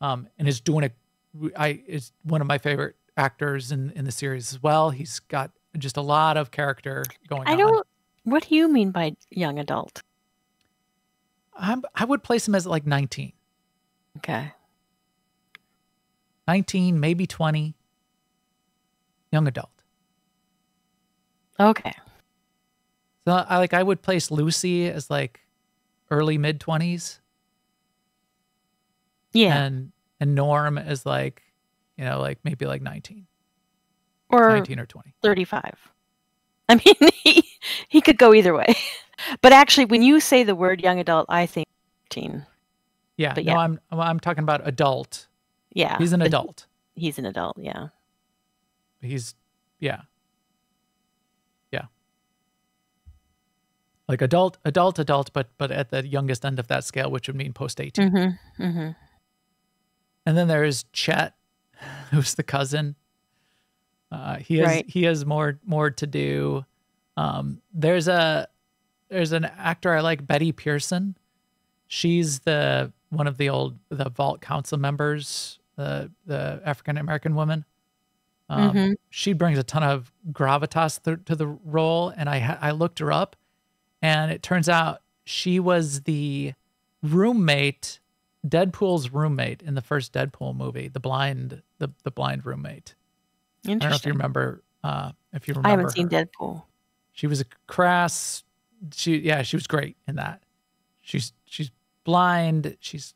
S1: And is one of my favorite actors in the series as well. He's got just a lot of character going on.
S2: What do you mean by young adult?
S1: I would place him as like 19.
S2: Okay.
S1: 19, maybe 20. Young adult.
S2: Okay.
S1: So I would place Lucy as like early mid 20s.
S2: Yeah.
S1: And Norm is like, maybe like 19.
S2: Or
S1: 19 or 20.
S2: 35. I mean, he could go either way. But actually, when you say the word young adult, I think 13.
S1: Yeah.
S2: But
S1: no, I'm talking about adult.
S2: Yeah.
S1: He's an adult.
S2: He's an adult, yeah.
S1: Yeah. Like adult, but at the youngest end of that scale, which would mean post 18.
S2: Mm-hmm. Mm-hmm.
S1: And then there's Chet, who's the cousin. He has more to do. There's an actor I like, Betty Pearson. She's one of the Vault Council members, the African American woman. She brings a ton of gravitas to the role, and I looked her up, and it turns out she was the roommate, Deadpool's roommate in the first Deadpool movie, the blind roommate. I don't know if you
S2: Interesting.
S1: remember.
S2: I haven't seen
S1: her.
S2: Deadpool.
S1: She was a crass. She was great in that. She's blind. She's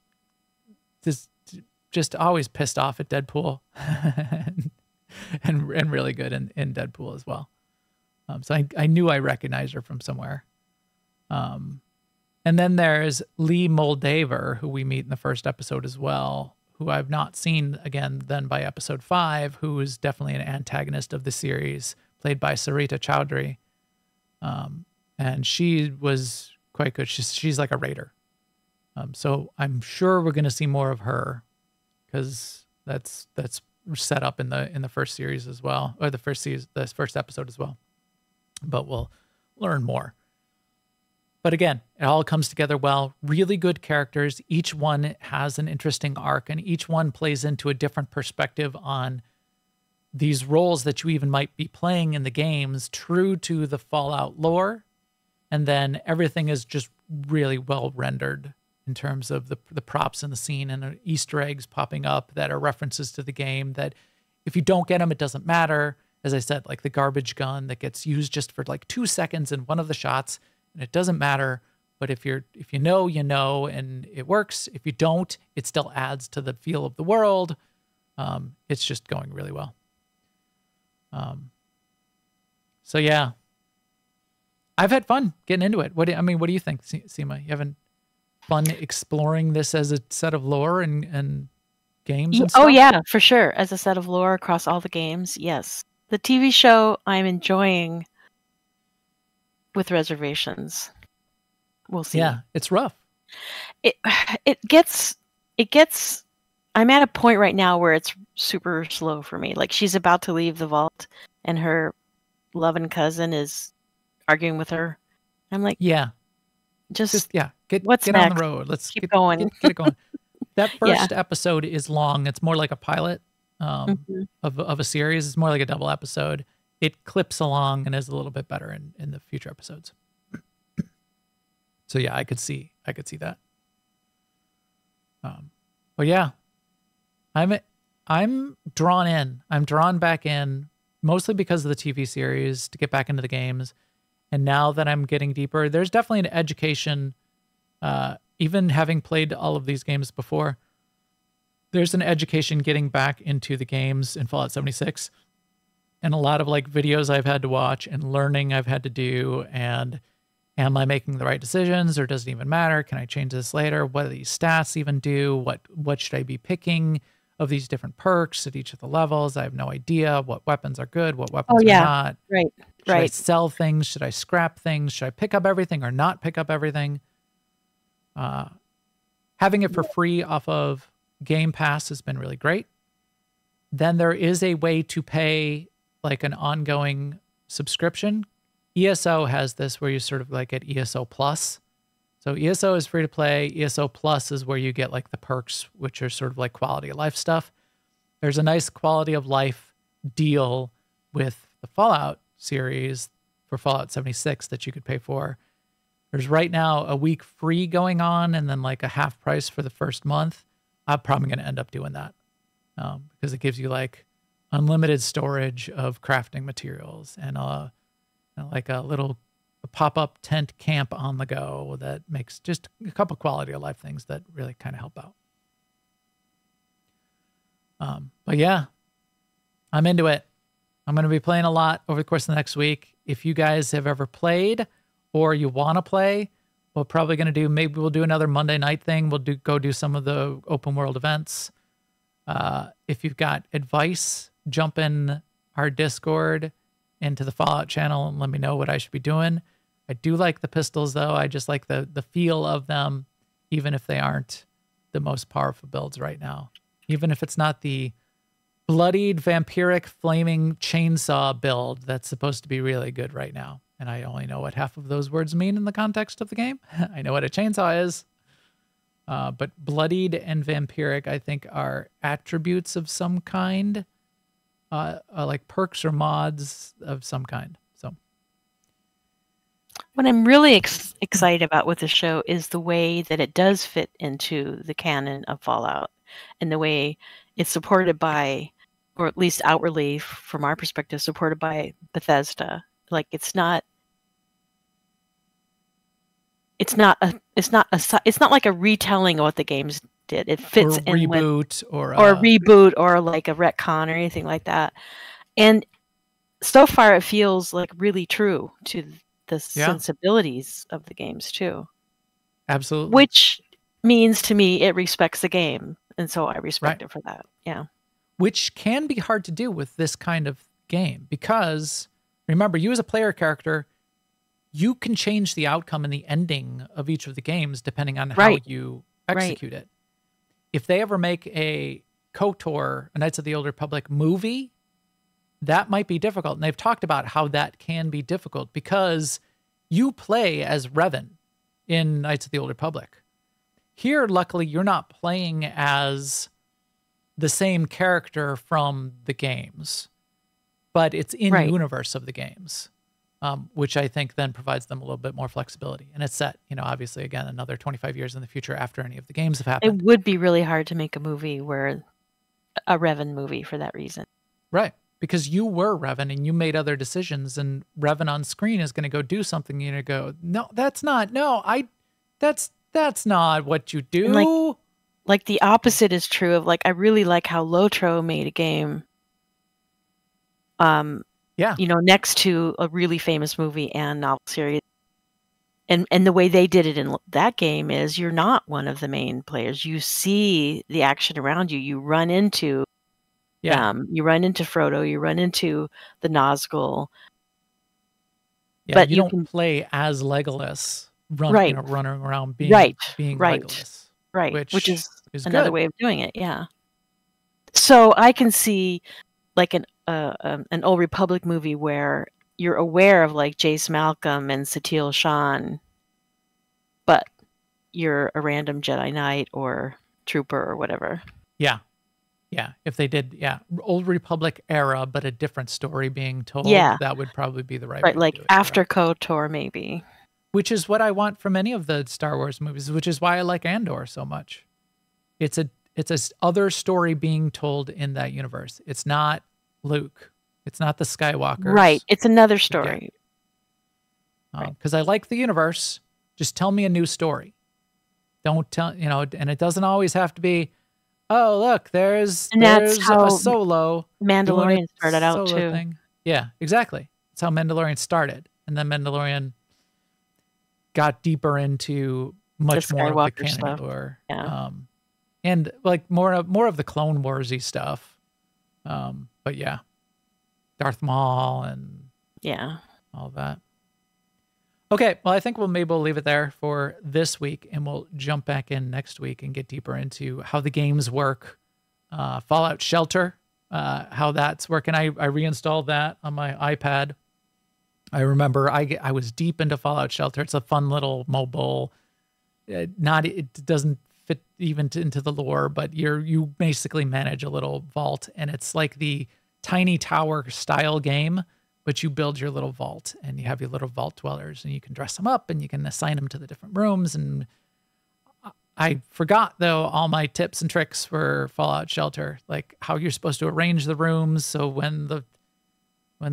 S1: just always pissed off at Deadpool, and really good in Deadpool as well. So I knew I recognized her from somewhere. And then there's Lee Moldaver, who we meet in the first episode as well, who I've not seen again then by episode 5, who is definitely an antagonist of the series, played by Sarita Chowdhury. And she was quite good. She's like a raider. So I'm sure we're going to see more of her, because that's set up in the first series as well, or the first episode as well. But we'll learn more. But again, it all comes together well. Really good characters. Each one has an interesting arc, and each one plays into a different perspective on these roles that you even might be playing in the games, true to the Fallout lore. And then everything is just really well rendered in terms of the props in the scene, and Easter eggs popping up that are references to the game, that if you don't get them, it doesn't matter. As I said, like the garbage gun that gets used just for like 2 seconds in one of the shots, and it doesn't matter. But if you know, you know, and it works. If you don't, it still adds to the feel of the world. It's just going really well. So yeah, I've had fun getting into it. What do you think, Sema? You having fun exploring this as a set of lore and games and stuff?
S2: Oh yeah, for sure. As a set of lore across all the games, yes. The TV show I'm enjoying with reservations. We'll see.
S1: Yeah, it's rough.
S2: It gets I'm at a point right now where it's super slow for me. Like, she's about to leave the vault and her loving cousin is arguing with her. I'm like,
S1: yeah,
S2: just
S1: get
S2: what's
S1: on
S2: next?
S1: the road. Let's
S2: Keep going.
S1: Get it going. That first episode is long. It's more like a pilot of a series. It's more like a double episode. It clips along and is a little bit better in the future episodes. So yeah, I could see that. But yeah, I'm drawn in. I'm drawn back in, mostly because of the TV series, to get back into the games. And now that I'm getting deeper, there's definitely an education. Even having played all of these games before, there's an education getting back into the games in Fallout 76. And a lot of like videos I've had to watch and learning I've had to do. And am I making the right decisions, or does it even matter? Can I change this later? What do these stats even do? What should I be picking of these different perks at each of the levels? I have no idea what weapons are good, what weapons are not.
S2: Right.
S1: Should I sell things? Should I scrap things? Should I pick up everything or not pick up everything? Having it for free off of Game Pass has been really great. Then there is a way to pay like an ongoing subscription. ESO has this where you sort of like get ESO Plus. So ESO is free to play. ESO Plus is where you get like the perks, which are sort of like quality of life stuff. There's a nice quality of life deal with the Fallout series for Fallout 76 that you could pay for. There's right now a week free going on, and then like a half price for the first month. I'm probably going to end up doing that because it gives you like unlimited storage of crafting materials and like a little pop-up tent camp on the go that makes just a couple quality of life things that really kind of help out. But yeah, I'm into it. I'm going to be playing a lot over the course of the next week. If you guys have ever played or you want to play, we're probably going to maybe we'll do another Monday night thing. We'll go do some of the open world events. If you've got advice, jump in our Discord into the Fallout channel and let me know what I should be doing. I do like the pistols though. I just like the feel of them, even if they aren't the most powerful builds right now. Even if it's not the bloodied, vampiric, flaming chainsaw build that's supposed to be really good right now. And I only know what half of those words mean in the context of the game. I know what a chainsaw is. But bloodied and vampiric, I think, are attributes of some kind. Like perks or mods of some kind. So
S2: What I'm really excited about with the show is the way that it does fit into the canon of Fallout, and the way it's supported by, or at least outwardly from our perspective, supported by Bethesda. Like it's not like a retelling of what the games did. It fits
S1: or a
S2: in with,
S1: reboot
S2: or a reboot or like a retcon or anything like that. And so far, it feels like really true to the sensibilities of the games too.
S1: Absolutely.
S2: Which means to me it respects the game, and so I respect it for that. Yeah.
S1: Which can be hard to do with this kind of game because remember, you as a player character, you can change the outcome and the ending of each of the games depending on how you execute it. If they ever make a KOTOR, a Knights of the Old Republic movie, that might be difficult. And they've talked about how that can be difficult because you play as Revan in Knights of the Old Republic. Here, luckily, you're not playing as the same character from the games, but it's in the universe of the games, which I think then provides them a little bit more flexibility. And it's set, obviously, again, another 25 years in the future after any of the games have happened.
S2: It would be really hard to make a movie where a Revan movie for that reason.
S1: Right. Because you were Revan and you made other decisions, and Revan on screen is going to go do something. You're going to go, no, that's not what you do.
S2: And like the opposite is true of I really like how Lotro made a game. Next to a really famous movie and novel series. And the way they did it in that game is you're not one of the main players. You see the action around you. You run into you run into Frodo, you run into the Nazgul.
S1: Yeah, but you don't play as Legolas, running around being Legolas.
S2: Right, which is another
S1: good
S2: way of doing it, yeah. So I can see an Old Republic movie where you're aware of Jace Malcolm and Satele Shan, but you're a random Jedi Knight or trooper or whatever.
S1: Yeah. Yeah, if they did, Old Republic era, but a different story being told, that would probably be the right way to do it,
S2: after KOTOR, maybe.
S1: Which is what I want from any of the Star Wars movies, which is why I like Andor so much. It's a other story being told in that universe. It's not Luke. It's not the Skywalkers.
S2: Right, it's another story.
S1: Because I like the universe. Just tell me a new story. Don't tell, and it doesn't always have to be, oh, look, there's a Solo.
S2: Mandalorian started out too.
S1: Thing. Yeah, exactly. That's how Mandalorian started. And then Mandalorian got deeper into much more of the canon lore.
S2: Yeah.
S1: And more of the Clone Wars-y stuff. But yeah. Darth Maul and all that. Okay, well, I think maybe we'll leave it there for this week, and we'll jump back in next week and get deeper into how the games work. Fallout Shelter, how that's working. I reinstalled that on my iPad. I remember I was deep into Fallout Shelter. It's a fun little mobile. It doesn't fit even into the lore, but you basically manage a little vault, and it's like the Tiny Tower style game. But you build your little vault, and you have your little vault dwellers, and you can dress them up, and you can assign them to the different rooms. And I forgot, though, all my tips and tricks for Fallout Shelter, like how you're supposed to arrange the rooms. So when the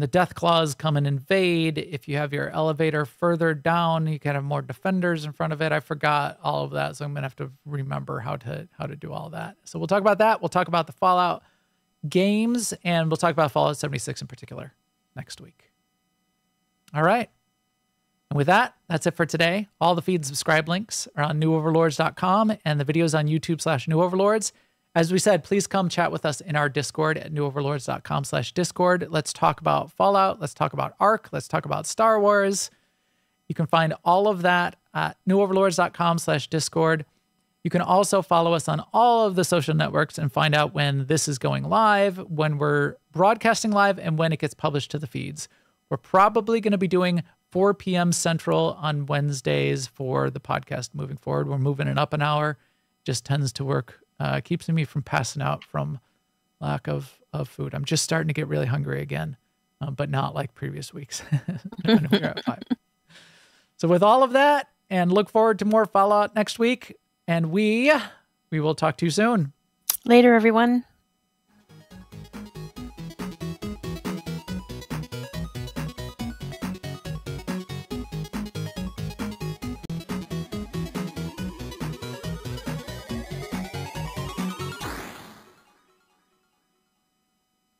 S1: Death Claws come and invade, if you have your elevator further down, you can have more defenders in front of it. I forgot all of that, so I'm gonna have to remember how to do all that. So we'll talk about that. We'll talk about the Fallout games, and we'll talk about Fallout 76 in particular next week. All right. And with that, that's it for today. All the feed and subscribe links are on newoverlords.com, and the videos on YouTube/newoverlords. As we said, please come chat with us in our Discord at newoverlords.com/Discord. Let's talk about Fallout. Let's talk about Ark. Let's talk about Star Wars. You can find all of that at newoverlords.com/Discord. You can also follow us on all of the social networks and find out when this is going live, when we're broadcasting live, and when it gets published to the feeds. We're probably going to be doing 4 p.m. Central on Wednesdays for the podcast moving forward. We're moving it up an hour. Just tends to work. Keeps me from passing out from lack of food. I'm just starting to get really hungry again, but not like previous weeks. So with all of that, and look forward to more Fallout next week, and we will talk to you soon.
S2: Later, everyone.